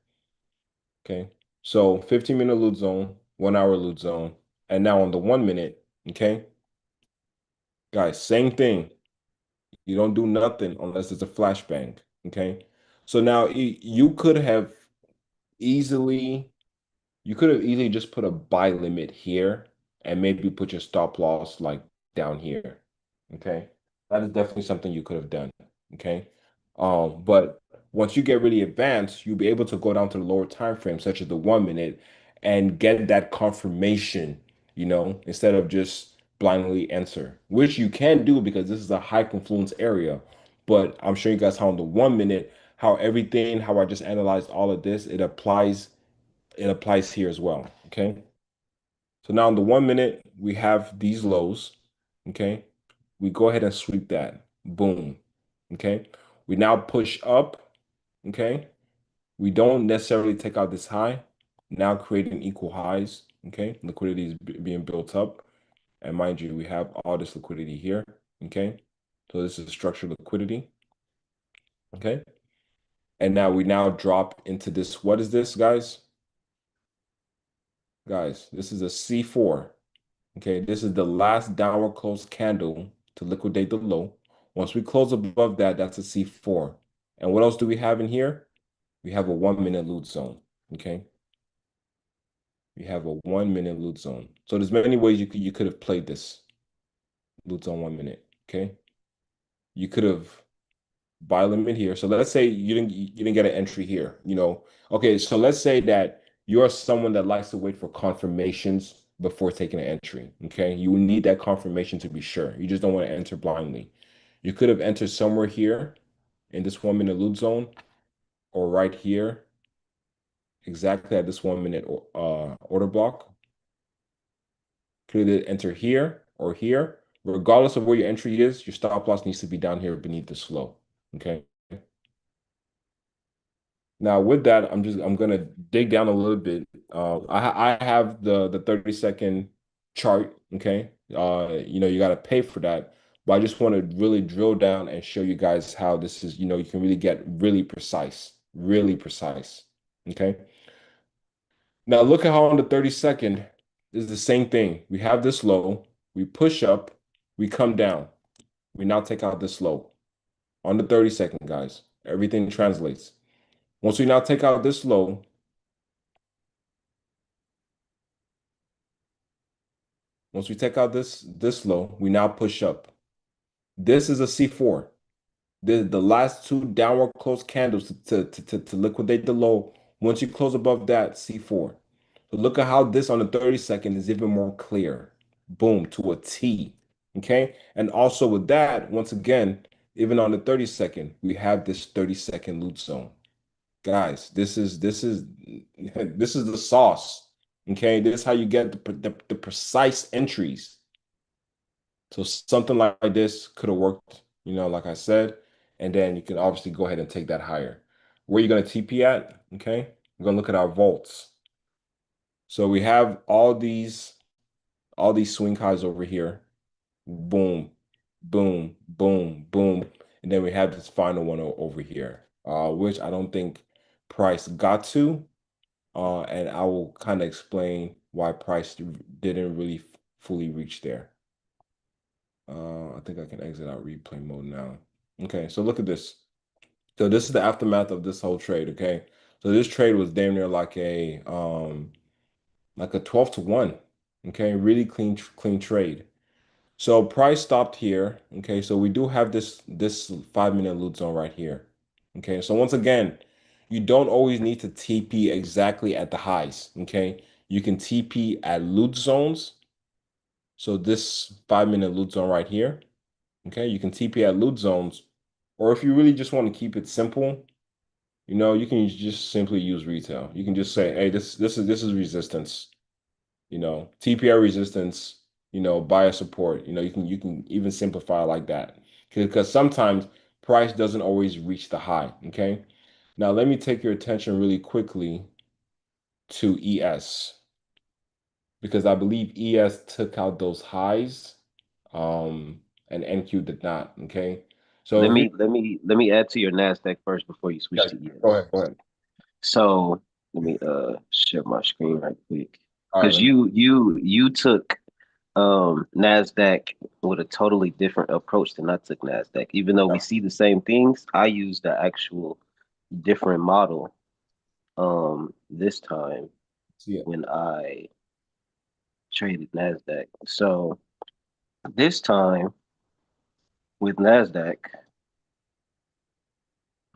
okay? So 15-minute loot zone, 1 hour loot zone, and now on the 1 minute, okay? Guys, same thing. You don't do nothing unless it's a flashbang. Okay. So now easily, you could have easily just put a buy limit here and maybe put your stop loss like down here. Okay. That is definitely something you could have done. Okay. But once you get really advanced, you'll be able to go down to the lower time frame, such as the 1 minute, and get that confirmation, instead of just blindly enter, which you can do because this is a high confluence area. But I'm showing you guys how in the 1 minute, how everything, how I just analyzed all of this, it applies here as well. Okay. So now in the 1 minute, we have these lows. Okay. We go ahead and sweep that. Boom. Okay. We now push up. Okay. We don't necessarily take out this high, now creating equal highs. Okay. Liquidity is being built up. And mind you, we have all this liquidity here. Okay. So this is structured liquidity. Okay. And now we now drop into this. What is this, guys? Guys, this is a C4. Okay. This is the last downward close candle to liquidate the low. Once we close above that, that's a C4. And what else do we have in here? We have a 1 minute loot zone. Okay. We have a 1 minute loot zone. So there's many ways you could have played this loot zone 1 minute. Okay. You could have buy limit here. So let's say you didn't get an entry here, you know. Okay, so let's say that you're someone that likes to wait for confirmations before taking an entry. Okay. You need that confirmation to be sure. You just don't want to enter blindly. You could have entered somewhere here in this 1 minute loot zone or right here, exactly at this 1 minute order block. Could either enter here or here. Regardless of where your entry is, your stop loss needs to be down here beneath the slow. Okay. Now with that, I'm gonna dig down a little bit. I have the 30-second chart. Okay. You know, you gotta pay for that. But I just want to really drill down and show you guys how this is, you know, you can really get really precise, really precise. Okay. Now look at how on the 30-second is the same thing. We have this low, we push up, we come down. We now take out this low on the 30-second, guys. Everything translates. Once we now take out this low, once we take out this low, we now push up. This is a C4. The last two downward close candles to liquidate the low. Once you close above that, C4. So look at how this on the 30-second is even more clear. Boom, to a T. Okay. And also with that, once again, even on the 30-second, we have this 30-second loot zone. Guys, this is the sauce. Okay. This is how you get the precise entries. So something like this could have worked, you know, like I said, and then you can obviously go ahead and take that higher. Where are you going to TP at? Okay. We're going to look at our vaults. So we have all these swing highs over here. Boom, boom, boom, boom. And then we have this final one over here, which I don't think price got to. And I will kind of explain why price didn't really fully reach there. I think I can exit out replay mode now. Okay, so look at this. So this is the aftermath of this whole trade, okay? So this trade was damn near like a 12 to 1. Okay, really clean trade. So price stopped here. Okay, so we do have this 5 minute loot zone right here. Okay, so once again, you don't always need to TP exactly at the highs. Okay, you can TP at loot zones. So this 5 minute loot zone right here. Okay, you can TP at loot zones, or if you really just want to keep it simple, you know, you can just simply use retail. You can just say, hey, this is resistance. You know, TPR resistance, you know, buyer support. You know, you can even simplify it like that. Because sometimes price doesn't always reach the high. Okay. Now let me take your attention really quickly to ES because I believe ES took out those highs, and NQ did not. Okay. So Let if you me add to your Nasdaq first before you switch guys to go ES. ahead, go ahead. So let me share my screen right quick All right, because let me you took Nasdaq with a totally different approach than I took Nasdaq. Even though we see the same things, I used the actual different model this time see it. when I traded Nasdaq. So this time with Nasdaq,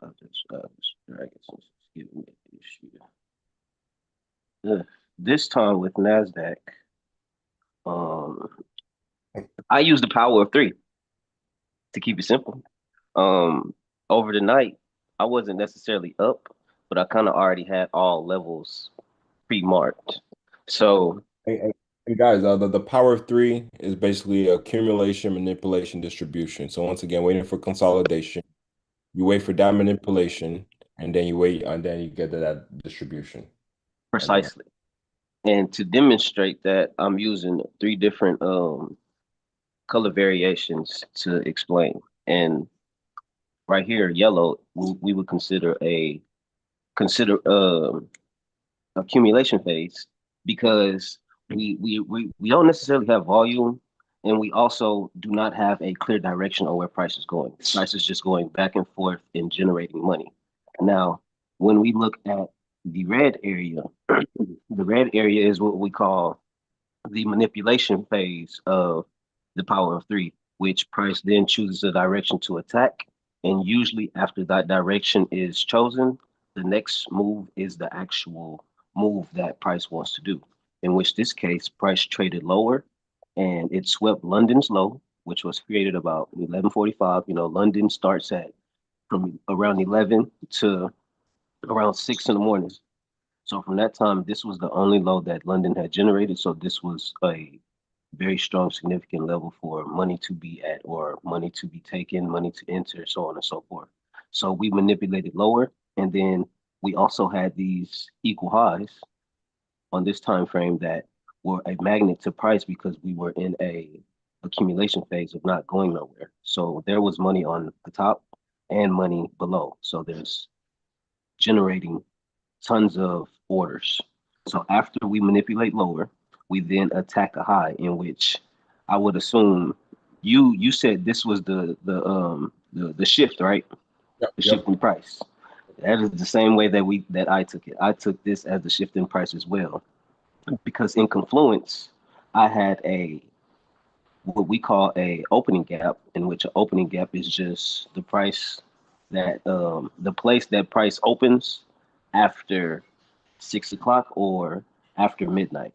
I'll just drag it since it's giving me an issue. This time with Nasdaq, um, I use the power of three to keep it simple. Um, Over the night, I wasn't necessarily up, but I kind of already had all levels pre-marked. So And guys, the power of three is basically accumulation, manipulation, distribution. So once again, waiting for consolidation. You wait for that manipulation, and then you wait, and then you get to that distribution at the end. precisely. And to demonstrate that, I'm using three different color variations to explain. And right here, yellow, we would consider accumulation phase because we don't necessarily have volume, and we also do not have a clear direction on where price is going. Price is just going back and forth and generating money. Now, when we look at the red area, the red area is what we call the manipulation phase of the power of three, which Price then chooses a direction to attack. And usually, after that direction is chosen, the next move is the actual move that Price wants to do. In which this case, Price traded lower and it swept London's low, which was created about 11:45. You know, London starts at from around 11 to around 6 in the morning. So from that time, this was the only low that London had generated. So this was a very strong, significant level for money to be at, or money to be taken, money to enter, so on and so forth. So we manipulated lower, and then we also had these equal highs on this time frame that were a magnet to price because we were in a accumulation phase of not going nowhere. So there was money on the top and money below. So there's generating tons of orders. So after we manipulate lower, we then attack a high in which I would assume you said this was the shift, right? Yep, The shift yep. in price. That is the same way that I took it. I took this as the shift in price as well. Because in confluence, I had a what we call a opening gap, in which an opening gap is just the price that the place that price opens after 6 o'clock or after midnight.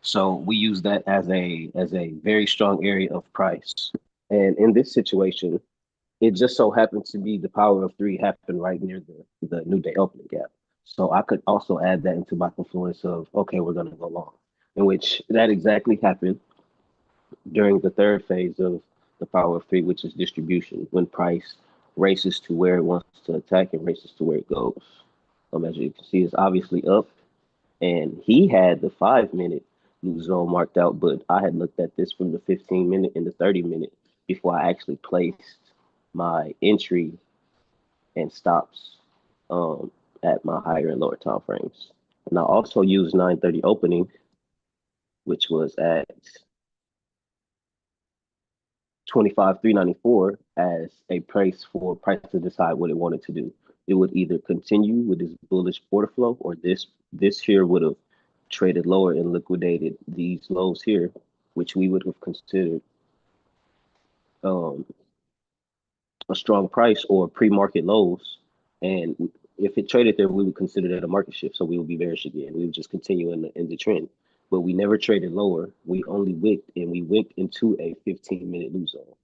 So we use that as a very strong area of price. And in this situation, it just so happened to be the power of three happened right near the new day opening gap. So I could also add that into my confluence of okay, we're gonna go long. In which that exactly happened during the third phase of the power of three, which is distribution, when price races to where it wants to attack and races to where it goes. As you can see, it's obviously up, and he had the 5 minute zone marked out, but I had looked at this from the 15 minute and the 30 minute before I actually placed my entry and stops at my higher and lower time frames. And I also used 9:30 opening, which was at 25,394 as a price for price to decide what it wanted to do. It would either continue with this bullish order flow, or this here would have traded lower and liquidated these lows here, which we would have considered um, a strong price or pre-market lows. And if it traded there, we would consider that a market shift. So we would be bearish again. We would just continue in the trend. But we never traded lower. We only wicked, and we wicked into a 15-minute lose zone,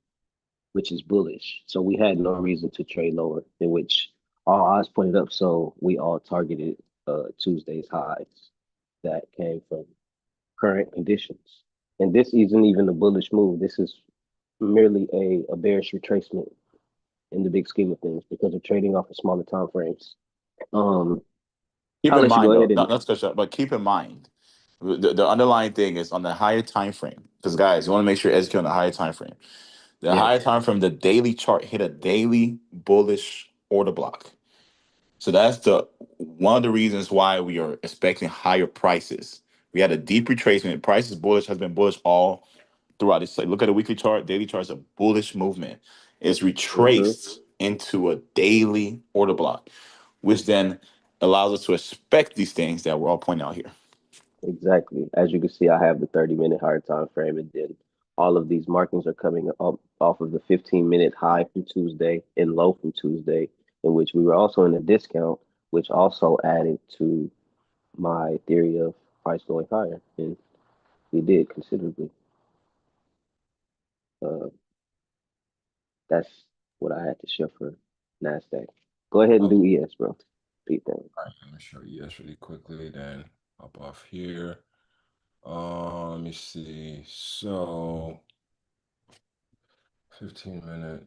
which is bullish. So we had no reason to trade lower, in which all odds pointed up. So we all targeted Tuesday's highs that came from current conditions. And this isn't even a bullish move. This is merely a bearish retracement in the big scheme of things because of trading off of smaller time frames. Um, Keep I'll in let you go mind though, ahead and not special, but keep in mind the underlying thing is on the higher time frame. Because guys, you want to make sure you're executing on the higher time frame. The yeah, higher time frame, the daily chart hit a daily bullish order block. So that's the one of the reasons why we are expecting higher prices. We had a deep retracement. Price is bullish, has been bullish all throughout this. Like, look at the weekly chart, daily chart is a bullish movement. It's hmm retraced into a daily order block, which then allows us to expect these things that we're all pointing out here. exactly. As you can see, I have the 30-minute higher time frame, and then all of these markings are coming up off of the 15-minute high from Tuesday and low from Tuesday, in which we were also in a discount, which also added to my theory of price going higher, and we did considerably. Uh, that's what I had to show for Nasdaq. Go ahead and Okay. do ES, bro. Beat that. All right, let me show you this really quickly, then hop off here. Let me see. So 15 minute.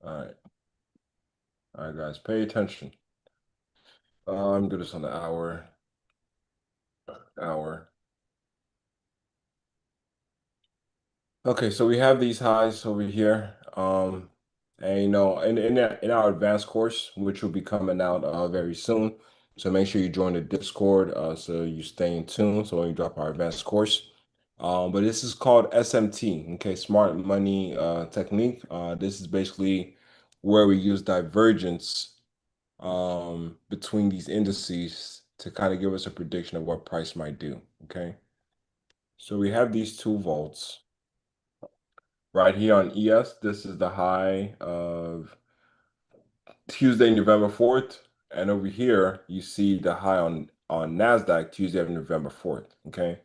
All right. All right, guys, pay attention. I'm do this on the hour. Hour. Okay, so we have these highs over here. And in our advanced course, which will be coming out very soon. So make sure you join the Discord so you stay in tune. So when we drop our advanced course. But this is called SMT, okay, smart money technique. This is basically where we use divergence between these indices to kind of give us a prediction of what price might do. Okay. So we have these two volts. Right here on ES, this is the high of Tuesday, November 4th. And over here, you see the high on NASDAQ Tuesday of November 4th. Okay.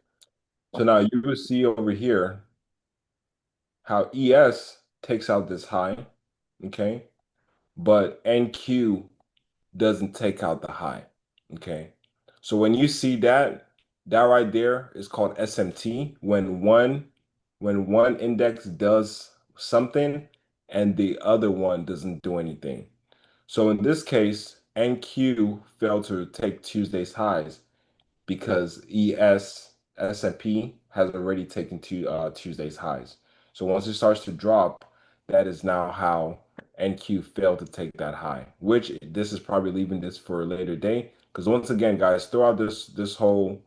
So now you will see over here how ES takes out this high. Okay. But NQ doesn't take out the high. Okay. So when you see that, that right there is called SMT when one index does something and the other one doesn't do anything. So in this case, NQ failed to take Tuesday's highs because S&P has already taken Tuesday's highs. So once it starts to drop, that is now how NQ failed to take that high, which this is probably leaving this for a later day. Because once again, guys, throughout this whole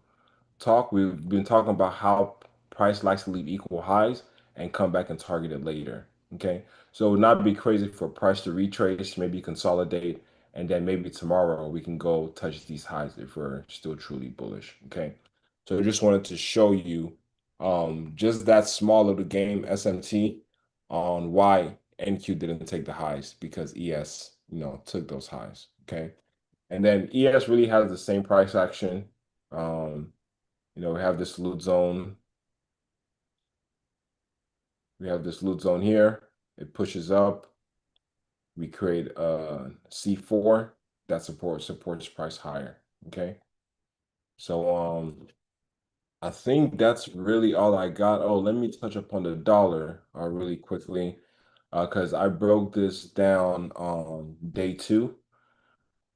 talk, we've been talking about how price likes to leave equal highs and come back and target it later. Okay. So it would not be crazy for price to retrace, maybe consolidate, and then maybe tomorrow we can go touch these highs if we're still truly bullish. Okay. So I just wanted to show you just that small of the game SMT on why NQ didn't take the highs because ES, took those highs. Okay. And then ES really has the same price action. Um, we have this loot zone. We have this loot zone here. It pushes up. We create a C4 that supports price higher. Okay. So I think that's really all I got. Oh, let me touch upon the dollar really quickly because I broke this down on day two.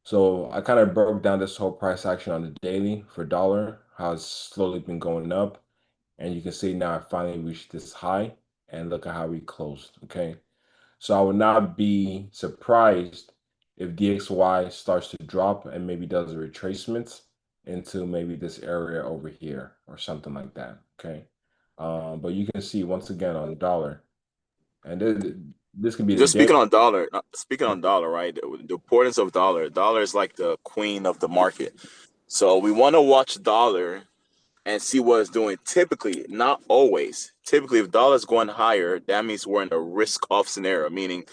So I kind of broke down this whole price action on the daily for dollar, how it's slowly been going up. And you can see now I finally reached this high and look at how we closed. Okay. So I would not be surprised if DXY starts to drop and maybe does a retracement into maybe this area over here or something like that. Okay. But you can see once again on dollar, and this can be the Just day. speaking on dollar, right? The importance of dollar. Dollar is like the queen of the market. So we want to watch dollar and see what it's doing. Typically, not always. Typically, if dollar is going higher, that means we're in a risk-off scenario, meaning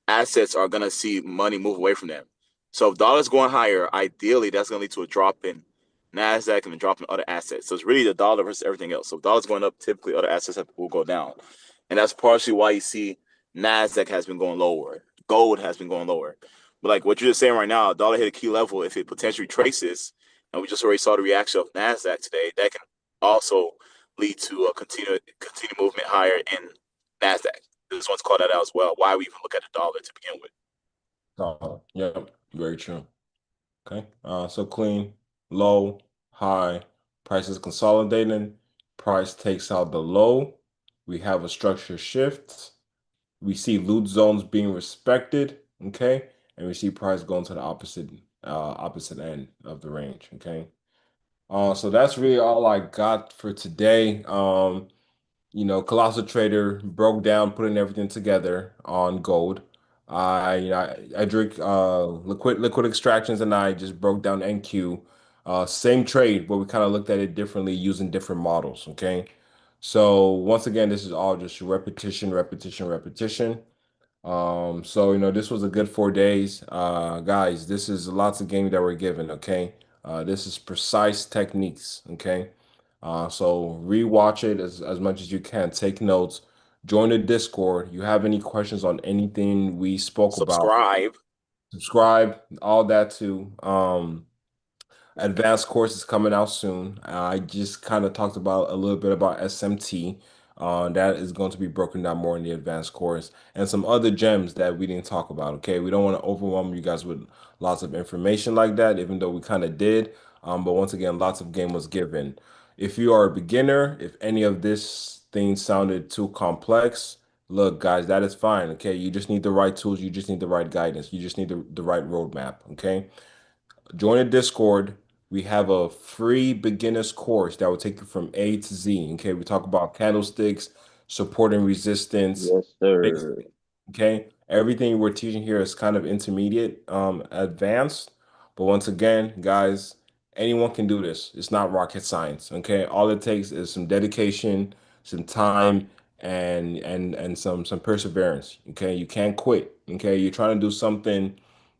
assets are going to see money move away from them. So if dollar's going higher, ideally that's going to lead to a drop in Nasdaq and a drop in other assets. So it's really the dollar versus everything else. So if dollar's going up, typically other assets will go down, and that's partially why you see Nasdaq has been going lower, gold has been going lower. But like what you're just saying right now, dollar hit a key level. If it potentially traces, and we just already saw the reaction of Nasdaq today, that can also lead to a continued movement higher in Nasdaq. Just want to call that out as well. Why we even look at the dollar to begin with. Yeah, very true. Okay. So clean, low, high, price is consolidating, price takes out the low. We have a structure shift. We see loot zones being respected, okay? And we see price going to the opposite end of the range, okay? So that's really all I got for today. Colossal Trader broke down putting everything together on gold. I drink liquid extractions and I just broke down NQ. Same trade, but we kind of looked at it differently using different models. Okay. So once again, this is all just repetition, repetition, repetition. So this was a good 4 days. Guys, this is lots of game that we're given, okay? This is precise techniques, okay? So rewatch it as much as you can. Take notes. Join the Discord. You have any questions on anything we spoke about? Subscribe. Subscribe, all that too. Advanced course is coming out soon. I just kind of talked about a little bit about SMT. That is going to be broken down more in the advanced course and some other gems that we didn't talk about. Okay, we don't want to overwhelm you guys with lots of information like that, even though we kind of did. But once again, lots of game was given. If you are a beginner, if any of this thing sounded too complex, look, guys, that is fine. Okay, you just need the right tools. You just need the right guidance. You just need the right roadmap. Okay, join a Discord. We have a free beginner's course that will take you from A to Z. Okay, we talk about candlesticks, support and resistance, Yes, basic. sir. Okay, everything we're teaching here is kind of intermediate, advanced. But once again, guys, anyone can do this. It's not rocket science. Okay, all it takes is some dedication, some time, and some perseverance. Okay, you can't quit. Okay, you're trying to do something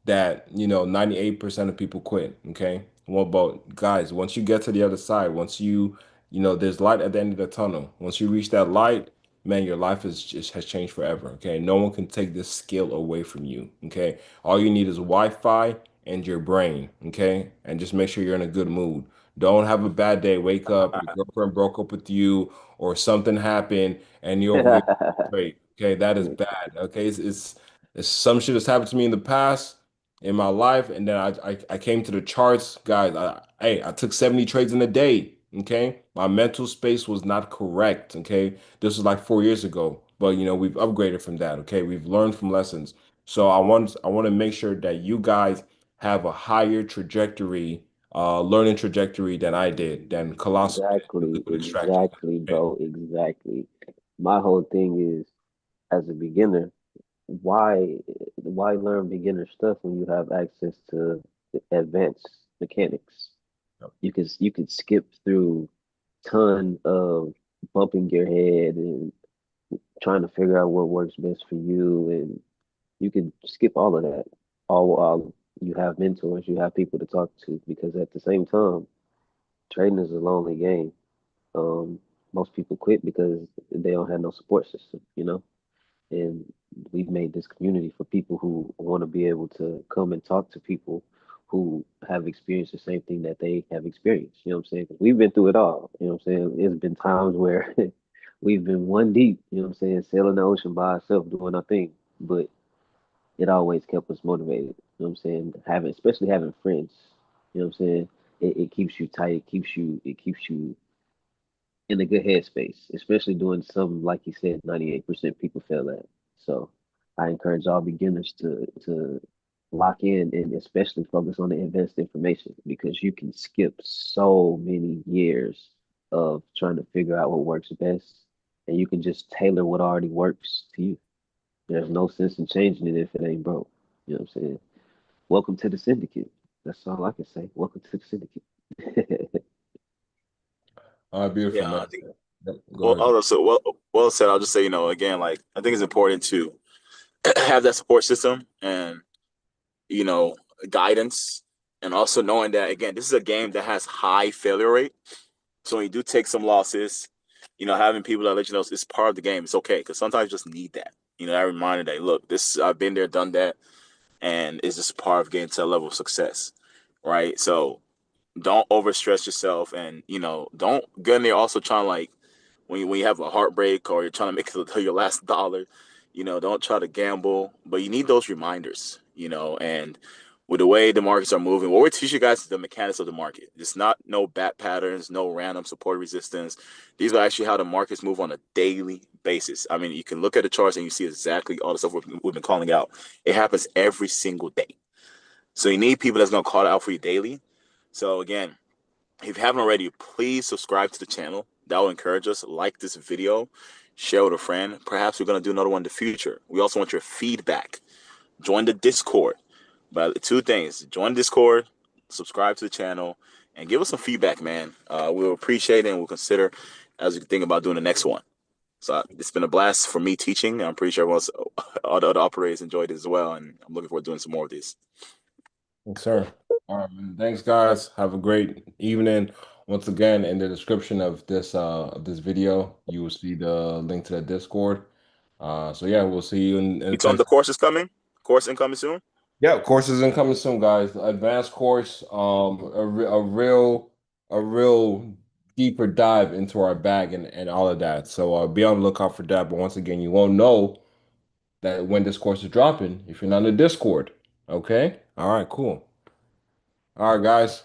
that 98% of people quit. Okay, well, but guys, once you get to the other side, once there's light at the end of the tunnel. Once you reach that light, man, your life is just has changed forever. Okay, no one can take this skill away from you. Okay, all you need is Wi-Fi and your brain. Okay, and just make sure you're in a good mood. Don't have a bad day. Wake up, your girlfriend broke up with you, or something happened, and you're over here straight. Okay, that is bad. Okay, it's some shit that's happened to me in the past in my life, and then I came to the charts, guys. I took 70 trades in a day. Okay, my mental space was not correct. Okay, this was like 4 years ago, but we've upgraded from that. Okay, we've learned from lessons. So I want to make sure that you guys have a higher trajectory, learning trajectory than I did, than Colossal did, the Exactly, liquid extraction. exactly, Okay. bro. Exactly. My whole thing is, as a beginner, why why learn beginner stuff when you have access to advanced mechanics? You could skip through ton of bumping your head and trying to figure out what works best for you, and you could skip all of that. All while you have mentors, you have people to talk to, because at the same time, trading is a lonely game. Um, Most people quit because they don't have no support system. And we've made this community for people who want to be able to come and talk to people who have experienced the same thing that they have experienced. You know what I'm saying? 'Cause we've been through it all. You know what I'm saying? There's been times where we've been one deep, you know what I'm saying, sailing the ocean by ourselves doing our thing. But it always kept us motivated. You know what I'm saying? Especially having friends. You know what I'm saying? It keeps you tight. It keeps you in a good headspace, especially doing something like you said, 98% people fail at. So I encourage all beginners to lock in and especially focus on the advanced information, because you can skip so many years of trying to figure out what works best, and you can just tailor what already works to you. There's no sense in changing it if it ain't broke. You know what I'm saying? Welcome to the syndicate. That's all I can say. Welcome to the syndicate. All right, beautiful, Yeah, man. I think. Yep, go Well, ahead. also well said. I'll just say, again, like I think it's important to have that support system and you know guidance, and also knowing that again, this is a game that has high failure rate. So when you do take some losses, having people that let you know it's part of the game. It's okay because sometimes you just need that. That reminder that look, this I've been there, done that, and it's just part of getting to a level of success, right? So don't overstress yourself, and don't get in there also trying like when you have a heartbreak or you're trying to make it to your last dollar, don't try to gamble, but you need those reminders, and with the way the markets are moving, what we're teaching you guys is the mechanics of the market. It's not no bat patterns, no random support resistance. These are actually how the markets move on a daily basis. I mean, you can look at the charts and you see exactly all the stuff we've been calling out. It happens every single day. So you need people that's going to call it out for you daily. So again, if you haven't already, please subscribe to the channel. That will encourage us. Like this video, share with a friend. Perhaps we're going to do another one in the future. We also want your feedback. Join the Discord. But two things: join Discord, subscribe to the channel, and give us some feedback, man. We'll appreciate it and we'll consider as we think about doing the next one. So it's been a blast for me teaching. I'm pretty sure all the other operators enjoyed it as well, and I'm looking forward to doing some more of these. Yes, sir. All right, man. Thanks, guys. Have a great evening. Once again, in the description of this video, you will see the link to the Discord. So yeah, we'll see you in You the told him the text. course is coming. Course incoming soon. Yeah, course is incoming soon, guys. Advanced course, a real deeper dive into our bag and all of that. So be on the lookout for that. But once again, you won't know that when this course is dropping if you're not in the Discord. Okay? All right, cool. All right, guys.